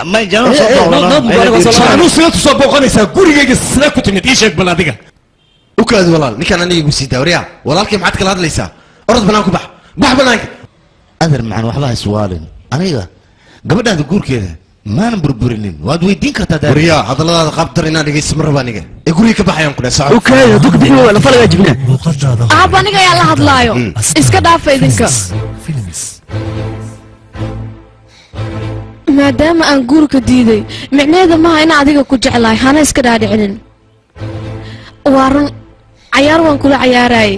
S2: ما جانو
S8: صوبو سيوتو صوبو قنيسا قولي سلاكو تمت ايشك بلادقا
S10: وكاد والله نكان أنا يقول سيدا وريا والله كيف معتك هذا ليس أرد بنانك بح بنانك
S2: أدر معنا وحبها سؤالين أنا إذا قبل هذا يقول كذا ما نبربرين واد ويدين كرتا
S10: وريا هذا الله قابتر إن هذا يسمر بانيك يقول لك بح ينقل ساعة
S4: وكاد دوك بحي ولا فلا جبنا
S1: أبانيك يا الله هدلايو إسكدا فايدينك maadaama aan guurka diiday micnaheeda maaha in adiga ku jeclahay hana iska dhaadhicinin waa run cayaar waan kula cayaarayay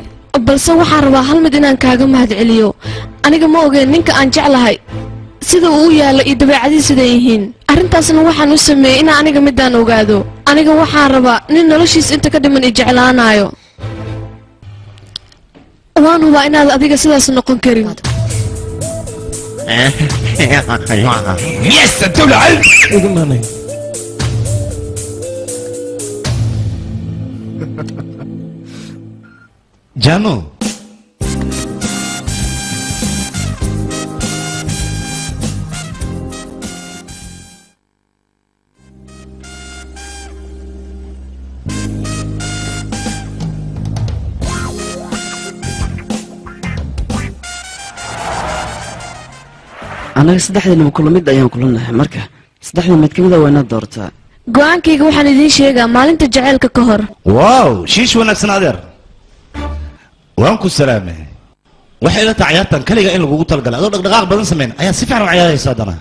S1: balse waxaan rabaa hal mid inaan kaaga mahadceliyo aniga ma ogeen ninka aan jeclahay sida uu yaalla iyo dabeecadii siday yihiin arrintaasna waxaan u sameeyey inaan aniga midaan ogaado aniga waxaan rabaa nin noloshiis inta ka dhiman i jeclaanayo waan hubaa inaad adiga sidaas noqon karin
S8: يس الدولة علم
S2: جانو
S4: anaga saddexdeena kula mid ayaan kulanahay marka saddexda mid kamid ah waa inaad doortaa
S1: go'aankayga waxaan idiin sheegaa maalinta jaceylka ka hor
S2: واو شيش wanaagsan adeer waan ku salaamay waxay la tacayaartan kaliya in lagu talgalay adoo dhaqdhaqaaq badan sameyn ayaa si fiican u ciyaaraysa hadana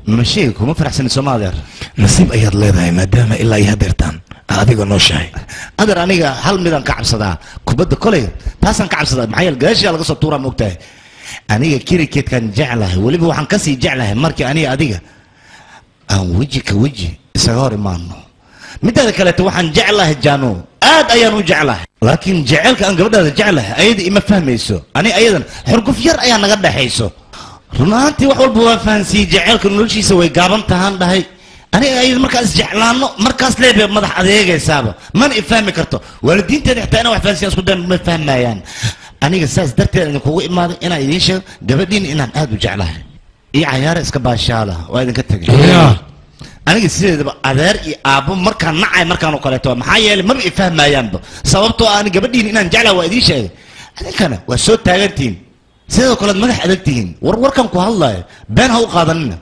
S2: ماشي kuma faraxsan soo adeer
S8: nasiib ayaad leedahay maadaama ilaa ay hadeertaan adiga noo shahay
S2: adeer aniga hal midaan ka cabsadaa kubadda kolay taasaan ka cabsadaa maxaa yeelay gaashiya laga soo tuuraa moogtahay aniga kirikeedkan jeclahay weliba waxaan ka sii jeclahay markii aniga adiga aan weji ka weji isaga hor imaano midaada kaleeto waxaan jeclahay jaano aad ayaan u jeclahay laakiin jaceylka aan gabadhaada jeclahay ayada ima fahmayso ani ayadan xurguf yar ayaa naga dhexayso run ahaantii wax walba waa fahansiiyey jaceylka noloshiisa way gaaban tahaan dhahay aniga ayada markaas jeclaano markaas leebe madax adeegaysaaba mana ifahmi karto waalidiinteeda xitaa inaan wax fahansiiyan isku dayan ma fahmayaan aniga saas darteed idinkugu imaaday inaan idiin sheego gabadhiina inaan aad u jeclahay iyo cayaara iska baashaala waa idinka tegay aniga sideedaba adeer iyo aabbo markaan nacay markaan oo kaleeto maxaa yeelay maba ifahmayaanba sababtoo aan gabadhiina inaan jeclahay waa idiin sheegay adinkana waa soo taagantihiin sidoo kaleed madax adag tihiin warkan ku hadlayo been ha u qaadanina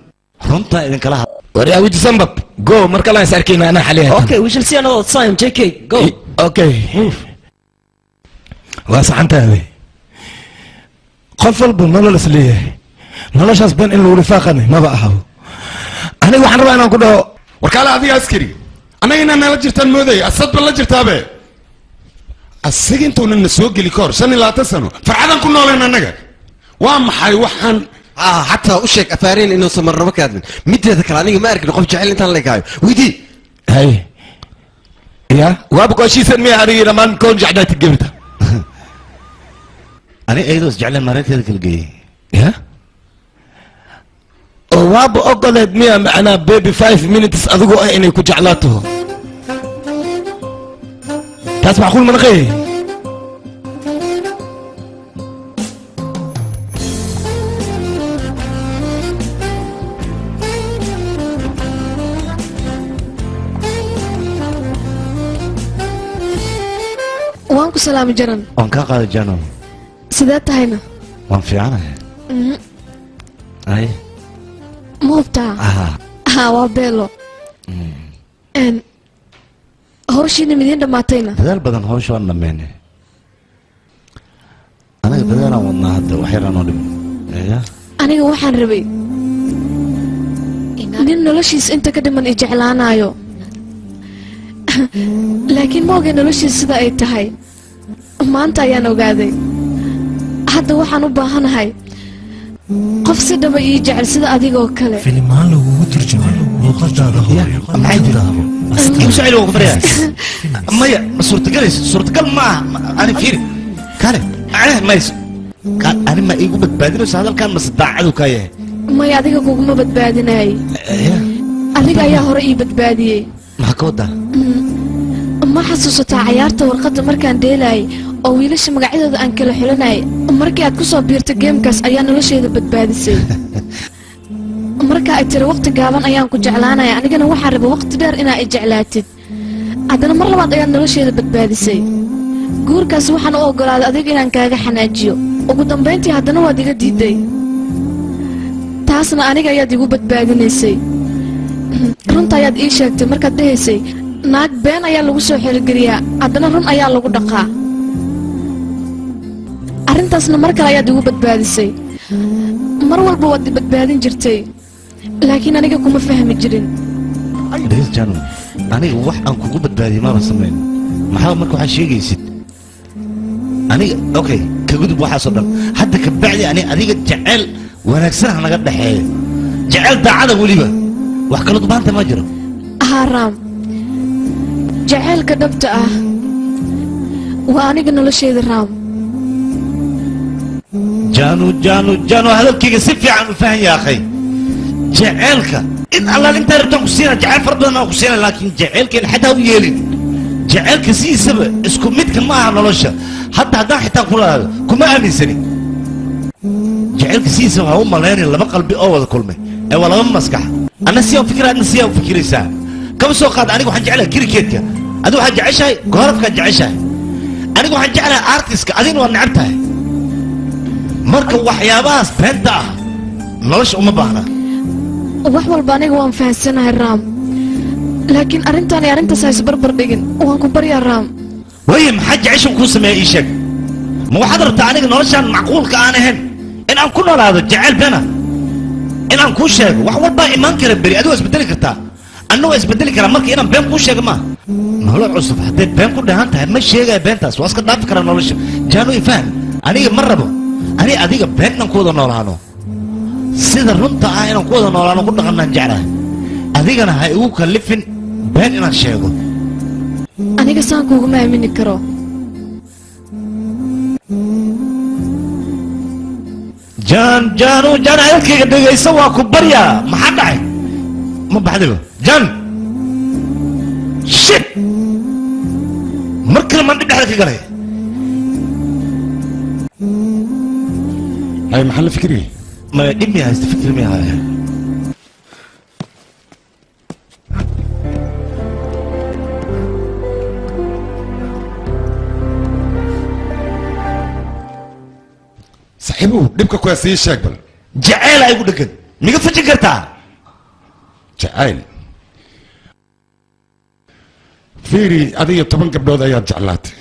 S2: runtaa idinkala had
S8: وريا وجه سنبب جو مركلا يساركينا انا حاليا
S4: اوكي we shall see another time JK go
S8: اوكي واصح انت هذه قفل بالنول الاسليه نولش اسبن ان لو رفاقني ما بقى هو انا waxaan rabaa inaan ku dhaho
S14: warkaala adiga askari anaga inaan nala jirtaan mooday asad la jirtaabe asiga intuuna na soo geli kor 25 sano farxadan ku nooleen anaga waa maxay waxaan
S15: xataa u sheeg afaareen inuusan marnabo ka hadlin mideeda kale aniga ma arkin qof jecel intaan leekaayo weydii
S8: hay ya waaba qooshiisan miya anigi dhammaan koon jecdaati gabirta
S2: ani aydoos jecleen maareynteeda kala geeyey
S8: ya oo waaba ogoleed miya macnaa baby 5 minutes adigoo ah inay ku jeclaato taas macquul ma naqay
S1: waan ku salaami jaran
S2: waan kaa qaaday jano
S1: sidee tahayna
S2: waan fiicanahay ay
S1: ma hubtaa ha waa beelo hawshiina midiin dhammaatayna
S2: dadaal badan hawsha waan dhammeynay anaga dadaalaan wadnaa hadda wax yaraan oo dhiman
S1: aniga waxaan rabay nin noloshiis inta ka dhiman i jeclaanaayo laakiin ma ogay noloshiis sida ay tahay maanta ayaan ogaaday hadda waxaan u baahanahay qof si dhaba ii jecel sida adigoo kale
S11: filimaan lagugu turjumay luuqadaada hooyo
S2: maya ma suurtagal maaha ani fiiri kale mayso ani ma iigu badbaadinayso hadalkan mase daacadu kaa yahay
S1: maya adiga kuguma badbaadinay adiga ayaa hore ii badbaadiyey
S2: maxaa ka wadaa
S1: ma xasuusataa cayaarta warqadda markaan dheelaayay oo wiilasha magacyadooda aan kala xulanayay markii aad ku soo biirta geemkaas ayaa nolosheeda badbaadisay marka ay tiri waqti gaaban ayaan ku jeclaanaya anigana waxaan rabay waqti dheer inaa i jeclaatid haddana mar labaad ayaad nolosheeda badbaadisay guurkaas waxaan u oggolaaday adiga inaan kaaga xanaajiyo ugu dambayntii haddana waad iga diiday taasna aniga ayaad igu badbaadinaysay runta ayaad ii sheegtay markaad dhahaysay naag been ayaa lagu soo xerogeliyaa haddana run ayaa lagu dhaqaa arrintaasna mar kale ayaad igu badbaadisay mar walba waad i badbaadin jirtay laakiin aniga kuma fahmi jirin
S2: jano aniga wax aan kugu badbaadiyey maaba samayn maxaa marka waxaad sheegaysid aniga okay ka gudub waxaasoo dhan hadda ka bacdi ani adiga jecel wanaagsan ha naga dhexeeyo jecel daacada weliba wax kala dubaanta ma jiro
S1: haa raam jaceylka dhabta ah waa aniga nolosheeda raam
S2: jano hadalkayga si fiican u fahan yaaqay jaceylka in allaal intaa rabtaan ku siina jaceyl fara badan aan ku siina laakiin jaceylkeen xataa u yeelin jaceylka sidiisaba isku midka ma aha nolosha hadda haddaan xitaa ku laado kuma aaminsani jaceylka sidiisaba waxaa u malaynaya laba qalbi oo wada kulmay ee waa laba maskax anna siyaa u fikira adna siyaa u fikiraysaa kama soo qaada aniga waxaan jeclahay kirikeedka adigu waxaad jeceshahay goorafkaad jeceshahay anigu waxaan jeclahay artiska adigna waad necab tahay marka waxyaabahaas beenta ah nolosha uma baahna
S1: wax walba aniga waan fahansanahay raam laakiin arrintaan iyo arrintaas ha isbarbar dhigin waan ku baryaa raam
S2: waaye maxaa jeceshan kuu sameeya ii sheeg ma waxaad rabtaa aniga noloshaan macquulka aan ahayn in aan ku noolaado jeceyl beena in aan kuu sheego wax walbaa imaan kara beri adigu waa isbedeli kartaa anna waa isbedeli karaa marka inaan been kuu sheega maa nolol cusub hadday been ku dhahan tahay ma sheegaya beentaas waa iska dhaafi karaa nolosha jaano ifaham aniga ma rabo ani adiga been inaan ku wada noolaano sida runta ah inaan ku wada noolaano ku dhaqannaan jeclahay adigana ha igu kallifin been inaan sheego
S1: aniga saan kuuguma aamini karo
S2: jaan hadalkayga dhegaysa waa ku baryaa maxaa dhacay ma baxdiba jaan shit mar kale maan dhib dhexda ka galay
S14: hay maxaa la fikiriyey
S2: ما دمي هستفكر منها
S14: صاحبه دبك كويس ايه شاكبل
S2: جعيل ايقول لك ميقا فجكرتها
S14: جعيل فيري adiga 10 gabdhood ayaad jeclaatay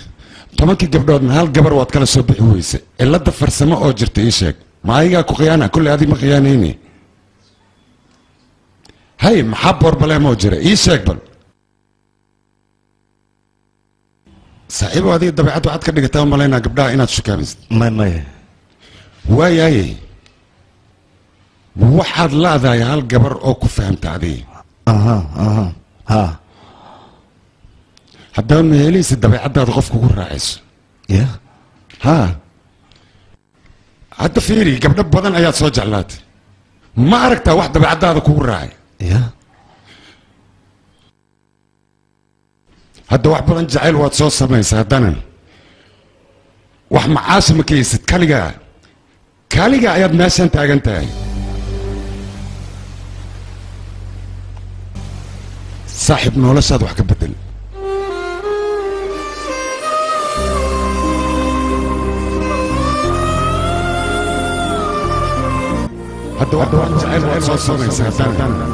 S14: 10 gabdhoodna hal gabar waad kala soo bixi weysay ilada farsamo oo jirta ii sheeg ما هي كوخيانا كل هذه مخيانيني هاي محبور بلا موجرة ايش اقبل صاحبه هذه الطبيعات وعد كده قتام مالينا قبلها انا تشكامست
S2: ما
S14: waayaye waxaad laadahay hal gabar oo ku fahamta adiga
S2: ha
S14: haddaba meelihiisa dabeecaddaada qofka ugu raacayso
S2: ya
S14: ha hadda fiiri gabdho badan ayaad soo jeclaatay ma aragtaa wax dabeecaddaada kugu raacay
S2: ya
S14: hadda wax badan jacayl waad soo samaysa haddana wax macaasi ma kaysid kaliga ayaad meeshan taagan tahay saaxiib noloshaad wax ka bedel hadda wax badan jacayl waad soo samaysa haddana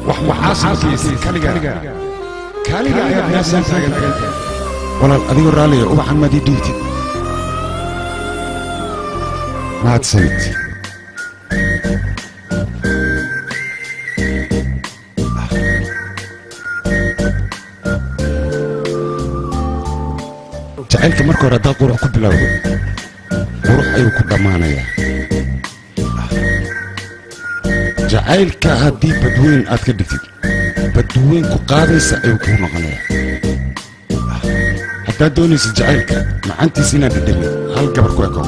S14: wax macaasi ma kaysid kaliga ayaad meeshan taagan tahay walaal adigoo raaliya ubaxan maad ii dhiibtid mahadsanid jacaylka marka hore haddaad qurux ku bilowdo qurux ayuu ku dhammaanayaa jacaylka haddii badweyn aad ka dhigtid badweyn ku qaadaysa ayuu kuu noqonayaa haddaad doonaysa jacaylka macantiisa inaad dhadhamin hal gabar ku ekow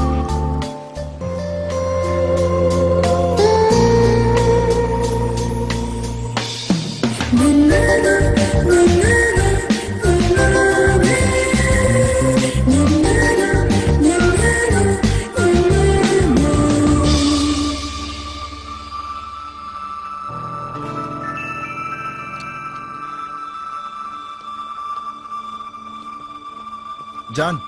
S16: John.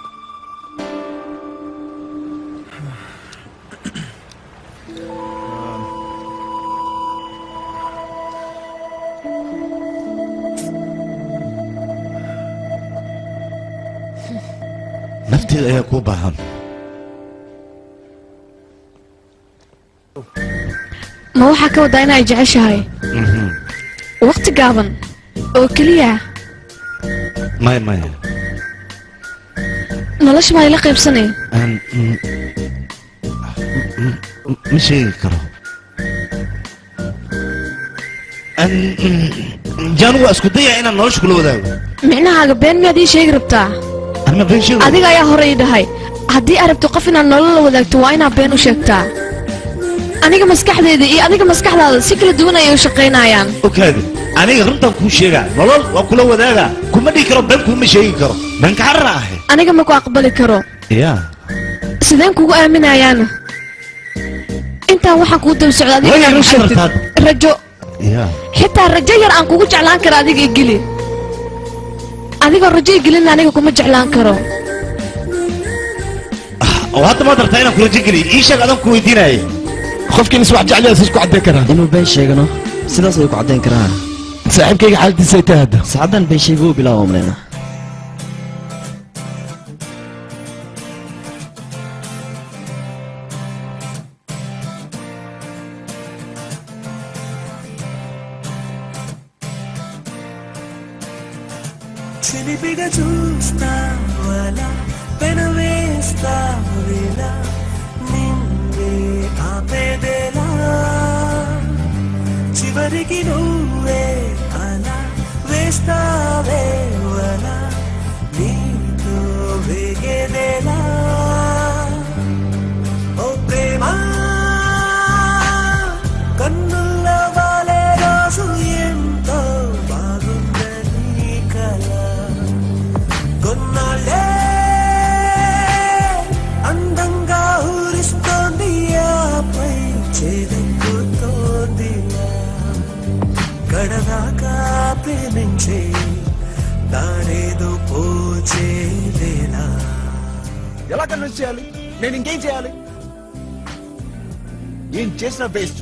S2: nafteeda ayaa kuu baahan
S1: ma waxaa ka wadaa inay jeceshahay waqti gaaban oo keliya
S2: maya
S1: nolosha baa ila qaybsanay
S2: ma sheegi karo jaanu waa isku daya inaan nolosha kula wadaago
S1: micnahaaga been miyaad ii sheegi rabtaa adiga ayaa hore ii dhahay haddii aad rabto qof inaad nolol la wadaagto waa inaad been u sheegtaa aniga maskaxdeeda iyo adiga maskaxdaada si kala duwan ayay u shaqaynayaan
S2: okaadi aniga runtaan kuu sheegaa nolol waa kula wadaagaa kuma dhihi karo been kuuma sheegi karo beenkacarra ahe
S1: aniga ma ku aqbali karo
S2: ya
S1: sideen kugu aaminayaana intaan waxaan kuu daba socda adiga inaad u sheegtid rajo xitaa rajo yar aan kugu jeclaan kara adiga igeli adigoo rajo igelin aniga kuma jeclaan karo
S2: oo hadda maad rabtaa inaan kurajo geliyo ii sheeg adan ku weydiinaya
S10: qofkiin is wax jecel isku caddeyn karaa
S4: inuu been sheegano sidaas ay ku caddeyn karaan
S10: saaxiibkayga xaaladiisa ay tahay hadda
S4: saacadan been sheeguu bilaabo umleena
S9: చిలిపిగా చూస్తావలా పెనవేస్తావేలా నిన్నే ఆపేదేలా చివరికి నువ్వే అలా వేస్తావేవలా నీతో వేగేదేలా ఓ ప్రేమ కన్నుల్లో వాలే రోజు ఎంతో బాగుందని కల కొన్నాళ్ళే అందంగా ఊరిస్తోంది ఆపై చేదెక్కుతోందిలా గడదాకా ప్రేమించే దారేదో పోచేలేలా
S16: ఎలా కన్విన్స్ చేయాలి నేను ఇంకేం చేయాలి ఏం చేసిన వేస్ట్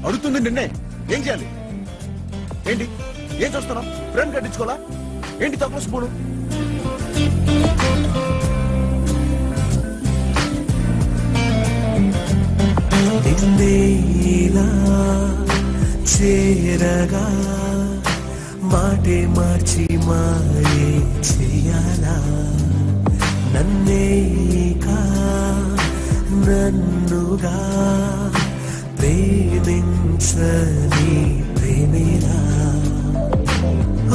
S16: అడుగుతుంది నిన్నే ఏం చేయాలి ఏంటి ఏం చూస్తున్నావు ఫ్రెండ్ కట్టించుకోవాలా ఏంటి తక్కువ స్పూను
S9: నిన్నేలా చేరగా మాటే మార్చి మాయే చేయాలా నన్నేకా నన్నుగా ప్రేమించని ప్రేమిలా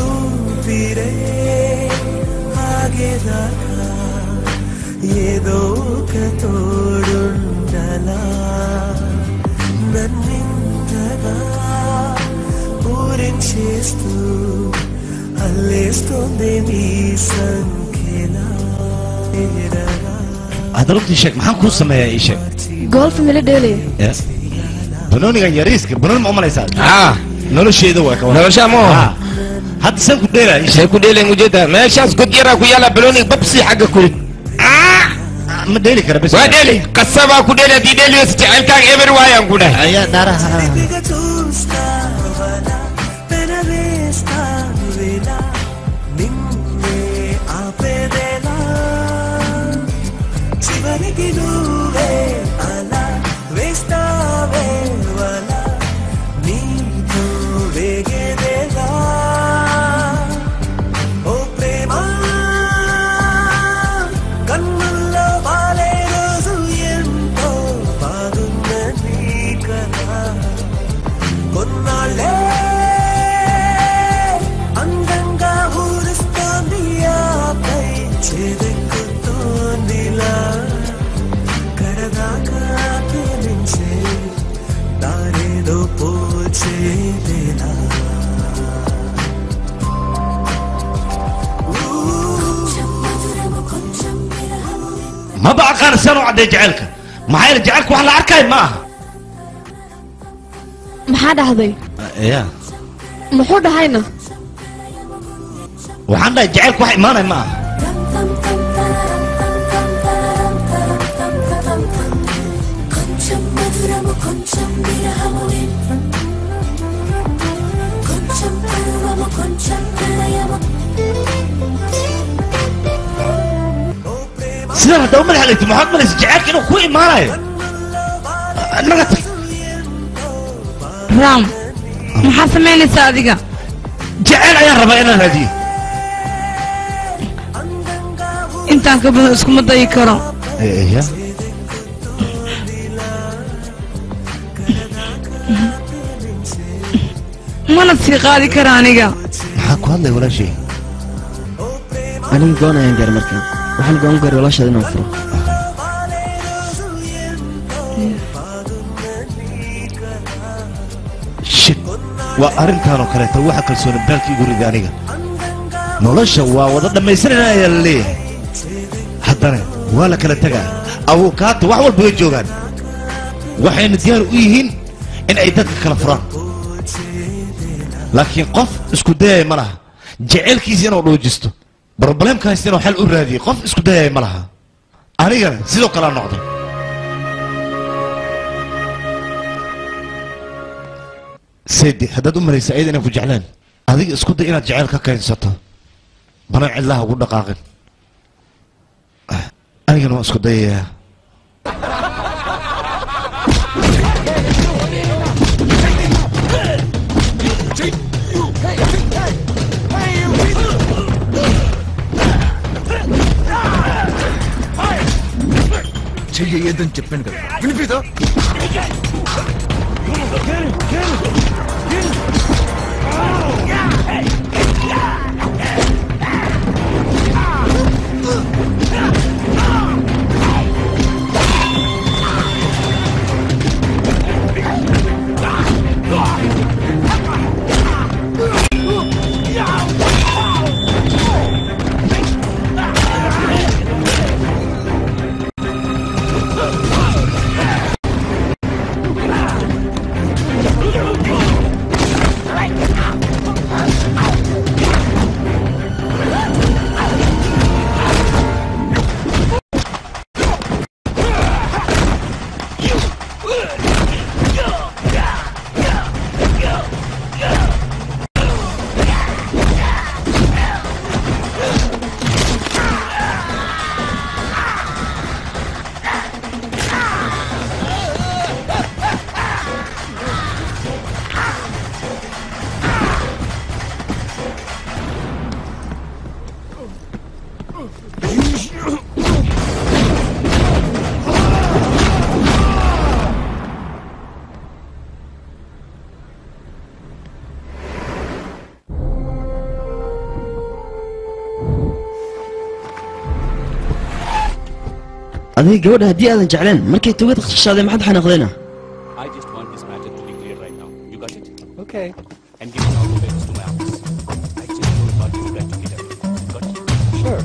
S9: ఊపిరే ఆగేదాకా ఏదో ఒక తోడుండలా నన్నింతగా ఊరించేస్తూ అల్లేస్తుంది నీ సంఖ్యలా
S2: أضربت إيشك محن كوس سمايا إيشك
S1: جولف ملي ديلي
S2: بنوني يا ريسك بنوني ما عمل يساعد نولو شيء ده وكمان
S8: نولو شامو
S2: حتى سام كديرة
S8: إيشك كديرة مجدا ما شاس كديرة كويلا بلوني ببسي حاجة كل
S2: ما ديلي كده بس
S8: وديلي قصبة كديرة دي ديلي يستعمل كان إبر وايا كده
S2: يا نارا ما بقى كان سنو عاد يجعلك ما هي يجعلك وحنا أركاي معها
S1: ما حدا هذي
S2: يا
S1: ما حدا هينا
S2: وحنا يجعلك واحد معنا معها سيدنا هذا أمي اللي محمد من يجعلك إنه خوي معنا نغتي
S7: رام maxaa samaynaysaa adiga
S2: jecel ayaan rabaa inaan raadiyo
S7: intaan ka badan iskuma dayi karo
S2: ya
S7: mana sii qaadi kara aniga
S2: maxaa ku hadlay walaashay
S4: aniga goon ayaan gaar markaan waxaan goon gaar walaashaada inaan furo
S2: waa arrintaanoo kaleeta waxa kalsooni baalka igu rida aniga nolosha waa wada dhammaystiranaa ayaa la leeyahay haddana waa la kala tegaa abuukaata wax walba way joogaan waxayna diyaar u yihiin in ay dadka kala furaan laakiin qof isku dayaya ma laha jaceylkiisa inuu dhoojisto broblemka haysta inuu xal u raadiyo qof isku dayaya ma laha anigana sidoo kalea noqday سيدي هداد أمري سعيد أنا كجعلان هذيك اسكت إنا جعل كاين سطا بنا علاها وقول دقاقن أنا كنا اسكت يا
S16: చెయ్యొద్దని చెప్పాను కదా వినిపిదా
S4: adiga gabadha haddii aadan jecleen markay tugada khashaaday maxaad xanaaqdeena
S17: I just want this matter to be clear right now. You got it? Okay. I'm giving all the papers to my office. I just thought you would like to get everything. Got it? Sure.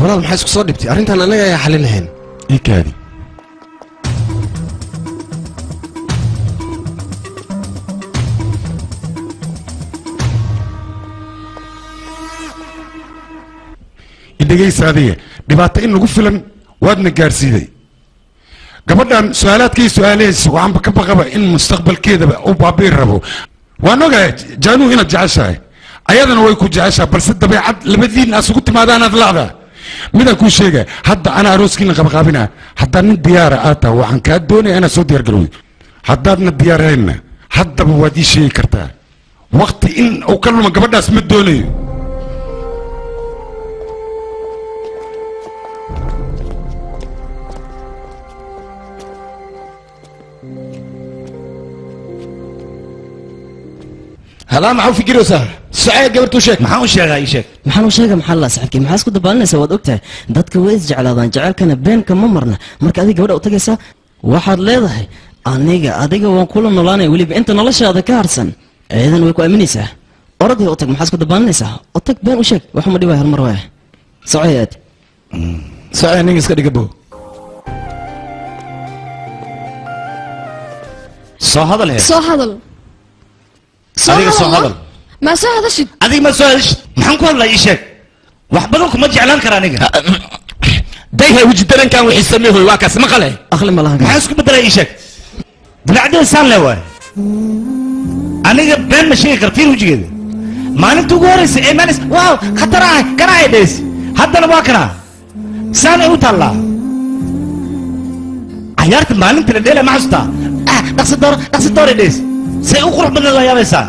S15: walaal maxaa isku soo dhibtay arrintan anaga ayaa xalin lahayn
S14: ii kaadi idhegaysa adiga dhibaato in lagu filan waadna gaarsiiday gabadhan su-aalaadkay su-aalahaysa waxaanba ka baqaba in mustaqbalkeedaba u baabi'i rabo waan ogahay jaanuu inaad jeceshahay ayadana way ku jeceshahay balse dabeecad labadiin aad isugu timaadaanaad la'daa midaan kuu sheegaya hadda anaa arooskiina qabaqaabina haddaa nin diyaara aad taha waxaan kaa doonaya inaad soo diyaar garowday haddaadna diyaareenna haddaba waad ii sheegi kartaa waqti in uu ka luma gabadhaas ma doonayo
S8: هلا ما في جروسة سعيد قبل توشك
S2: maxaan u sheegaa ii sheeg
S4: maxaan u sheega maxaa la saxibkii maxaa isku dabaalinaysaa waad ogtahay dadka way isjeclaadaan jacaylkana beenka ma marna marka adiga gabadha u tagaysaa waxaad leedahay adiga waan kula noolaanaya weliba inta noloshaada ka harsan ciidan way ku aaminaysaa orodii u tag maxaa isku dabaalinaysaa u tag been u sheeg waxuma dhibaay hal mar waaya socay aad
S8: سعيد نيجي اسكت جبو
S2: soo hadal he
S1: soo hadal
S2: adiga soo hadal
S1: ma soo hadashid
S2: adiga ma soo hadashid maxaan ku hadlaa ii sheeg wax badan kuma jeclaan kara aniga
S8: دايها وجه درن كان ويسميه هو واكس ما قاله
S4: اخلي ما لها
S2: maxaa isku bedelay ii sheeg bilacdeen saan le waay aniga been ma sheegi kartiin wejigeeda maalinta ugu horeysa ee maanis waaw khatar ah kana ay dhees haddana waa kana saan ay u taallaa cayaarta maalinta la dheela ma xasuustaa dhaqsi door ay dhees say u qurux badneed waa yaabaysaa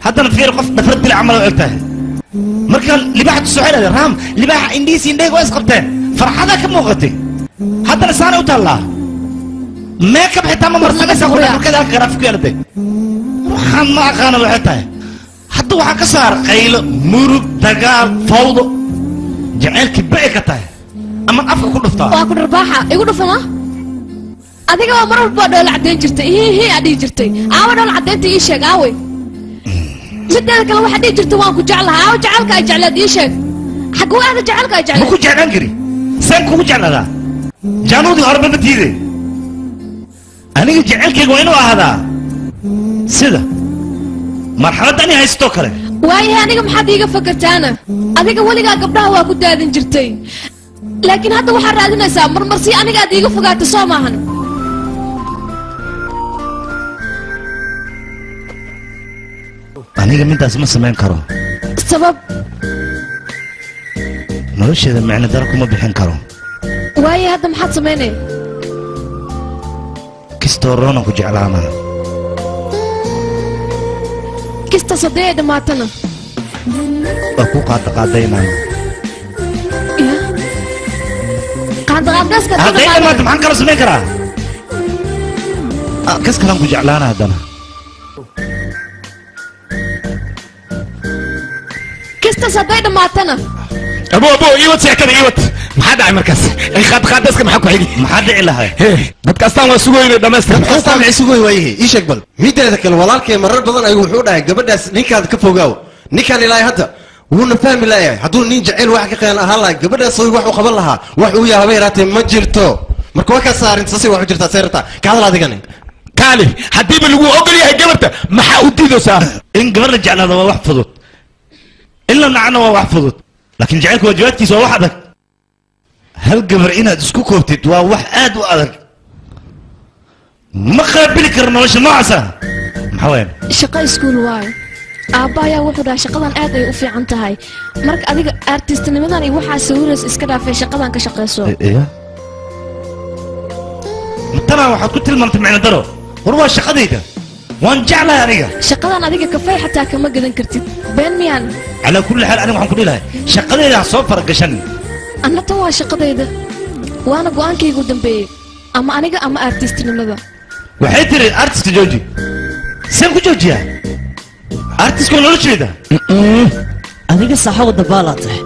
S2: haddana fiir qof dhafar dil camal oo egtahay marka libaaxa tusoxelada raam libaaxa indhiisi indhayga waa isqabteen farxada ka muuqatay haddana saan ay u taallaa meekab xitaa ma marsanaysaa qurux markada halka garaaf ku yeelatay waxaan ma aqaana waxay tahay hadda waxaa ka saar qaylo murug dagaal fawdo jacaylkii ba'e ka tahay ama afka ku dhuftaa
S1: waa ku dharbaaxa igu dhufana adiga waa mar walba dhool caddeyn jirtay hi adhihi jirtay aawa dhool caddeynta ii sheeg aawey mideeda kale waxaa dhihi jirtay waan ku jeclahay aawa jacaylka ay jecleed ii sheeg xaguu aada jacaylka ay jecleed
S2: ma ku jeclaan kari saan kugu jecladaa jaanuudii horeba ma diiday aniga jacaylkayga waa inuu ahaadaa sida marxaladda ani haystoo kale
S1: waayahay aniga maxaad iiga fakartaana adiga weligaa gabdhaha waa ku daadin jirtay laakiin hadda waxaad raadinaysaa marmarsi aniga aad iiga fogaata soo maahan
S2: aniga midaas ma samayn karo
S1: sabab
S2: nolosheeda micno daro kuma bixin karo
S1: waayahay hadda maxaad samaynaya
S2: kistoo roonan ku jeclaanaa
S1: kistas haddii ay dhammaatana
S2: waa ku qaadaqaadaynaayo
S1: qaandaqaadaaska
S2: hadday dhammaato maxaan kala samayn karaa kas kalaan ku jeclaana haddana
S1: kistas hadday dhammaatana
S8: ابو ايوت يا كده ايوت ما حد عمل كاس اي خد اسك ما حكوا حيجي
S2: ما حد علاها
S8: dadka astaan waa sugooyna dhameystir
S15: astaan ma sugooy waayahay ii sheeg bal mideeda kale walaalkay marar badan ayuu wuxuu dhahay gabadhaas ninkaad ka fogaaw ninkan ilaahay hadda wuuna fahmi laayahay hadduu nin jacayl wax ka qeyn ahaan lahaa gabadhaas wax uu qaban lahaa wax uu yahay yaraatee ma jirto marka waa ka saarin sasi wax u jirtaa seerta ka hadal adigani
S8: kaali haddiiba lagu ogol yahay gabarta maxaa u diidaysaa
S2: in gabar la jeclaado waa wax fudud in la nacno waa wax fudud laakiin jacaylka waajibaadkiisa waa wax adag hal gabar inaad isku koobtid waa wax aad u adag ma qaabili karo nolosha noocaasa maxaa weyn
S1: shaqo iskuul waayo aabba ayaa wuxuu dhahay shaqadan aad ay u fiican tahay marka adiga artistnimadan iyo waxaa sawirays iska dhaafay shaqadan ka shaqayso
S2: tanaa waxaad ku tilmaamtay micno daro war waa shaqadayda waan jeclahay aniga
S1: shaqadan adiga kafay xataa kama gadan kartid been miyaan
S2: calaa kulli xaal aniga waxaan ku dhihi lahay shaqadayda ha soo faragashan
S1: anna tan waa shaqadayda waana go-aankaygu dambeeyey ama aniga ama artistnimada
S2: waxay tiri artistka jooji saan ku joojiyaa artistka nolosheeda
S4: adiga saxa wadda baalaa tahay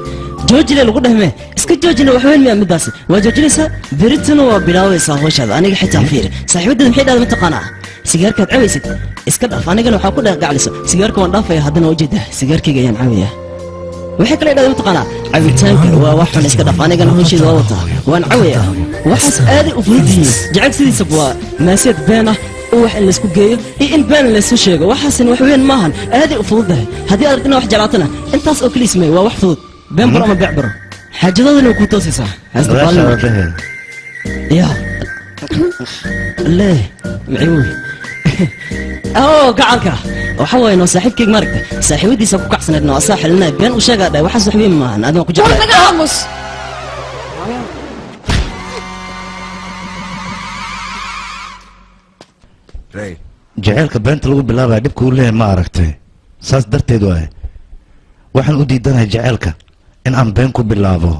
S4: joojile lagu dhahme iska joojina wax weyn miyaa midaasi waa joojinaysaa beritana waa bilaabaysaa hawshaada aniga xitaa fiiri saaxiibadeeda maxay dhahda mataqaanaa sigaarkaad cabaysid iska dhaaf anigana waxaa ku dhaqgacliso sigaarka waan dhaafaya haddana ujeeda sigaarkayga ayaan cabayaa waxay kale dhahda mataqaanaa cabitaanka waa wax xun iska dhaaf anigana hawsheeda waa wataa waan cabayaa waxaas aaday u fudud yihiin jacayl sidiisaba waa maasiyad been ah wax in laysku geeyo iyo in been laysu sheego waxaasina wax weyn maahan aaday u fududahay haddii aad aragtina wax jeclaatana intaas oo keliya samey waa wax fudud been baro ama beec baro xaajadadana way ku toosaysaa ya lee maciwey oo gacalka waxa waaye noo saaxiibkayga maaragta saaxiibadiisa ku kacsaneed noo asaa xelinaya been u sheegaa dhahay waxaas wax weyn maahan adiga ku jeclaa
S2: jaceylka beenta lagu bilaabaya dhibka uu leeyahay ma aragtay saas darteed waaye waxaan u diidanahay jaceylka in aan been ku bilaabo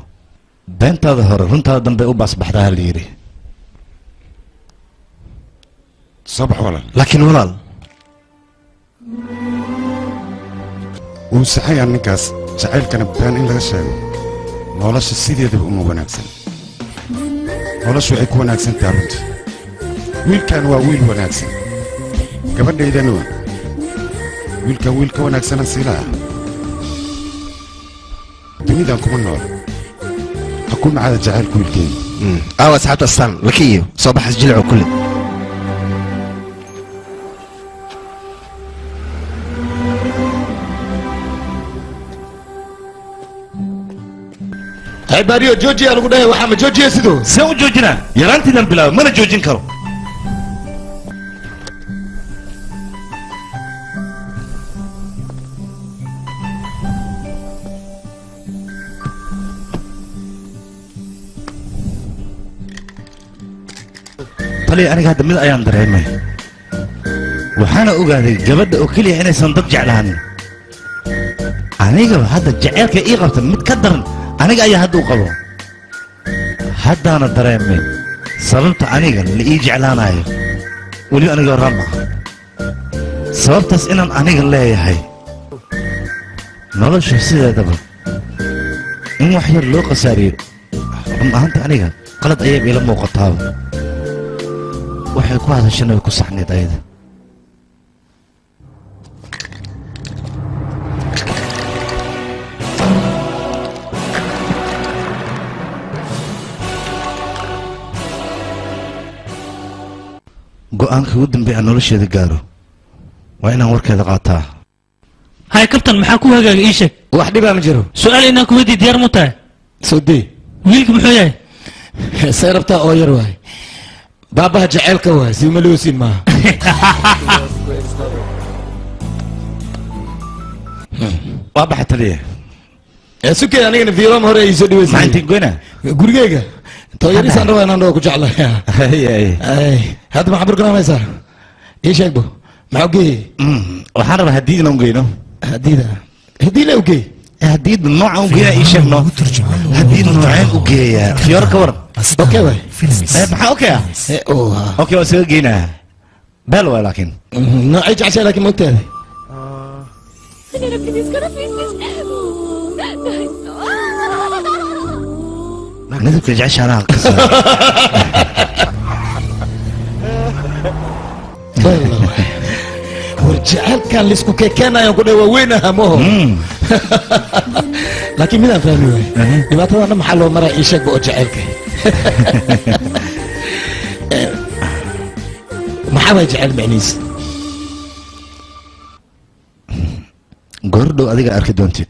S2: beentaada hore runtaada dambe u baasbaxdaa la yidhi
S14: sabax walaal
S15: laakiin walaal
S14: wuu saxayaan ninkaas jacaylkana been in laga sheego nolosha sideedaba uma wanaagsan noloshu waxay ku wanaagsan tahay runtii wiilkan waa wiil wanaagsan gabadhaydana wiilkan wiil ka wanaagsana siilaa dunidan kuma nool ha ku nacada jacaylka wiilkeeda
S15: aawa asxaabta astaan lakiyo soo baxas jilco kulli
S2: hay baariyo joojiya lagu dhahay waxaa ma joojiya sidoo seen u joojinaa yaraantiidan bilaaba mana joojin karo taliya aniga hadda mid ayaan dareemay waxaana ogaaday gabadha oo keliya inaysan dad jeclaanin anigaba hadda jaceylka ii qabta mid ka daran aniga ayaa hadda u qabo haddaana dareemay sababta aniga la ii jeclaanayo weli anigoo rama sababtaas inaan aniga leeyahay nolosha sideedaba in wax yar loo khasaariyo run ahaanta aniga qalad ayayba ila muuqataaba waxay ku hadashana way ku saxneed ayada go'aanka ugu dambeeya aan nolosheeda gaaro waa inaan warkeeda qaataa
S5: hay kabtan maxaa ku hagaaga ii sheeg
S8: wax dhibaa ma jiro
S5: su-aal inaan kuweydiiy diyaar mu tahay
S8: soo dee
S5: wiilka muxuu yahay
S8: say rabtaa oo yar waay baabaha jaceylka waay si maloosin maaha
S2: waa baxa taliya
S8: sukey anigana viiram hore ay soo dhaweysay
S2: maxaa intiin goyna
S8: gurigeyga tooyarisaan rabaa inaan dhaho ku jeclay hadda maxaa bargaramaysaa ii sheegbo maxaa ugeeyey
S2: waxaan rabaa hadiid inaan geyno
S8: hadiida hadiid la ugeey
S2: hadiid nooca ugeeya ii sheegno hadiid nooceen ugeeya fiyoor ka waran
S8: okay waay
S2: maxaa okay ah okay waa isaga geynaa beel waay laakiin
S8: noocay jeceshay laakiin mogtaada
S2: midabka jeceshaanaha kasa
S8: war jaceylkan laisku kekeenayo ku dha waa weynaha maho laakiin midaan fahmi waay dhibaatadan dhan maxaa loo maraa ii sheegba oo jaceylka maxaa waay jeceyl macniis
S2: goordhow adiga arki doontid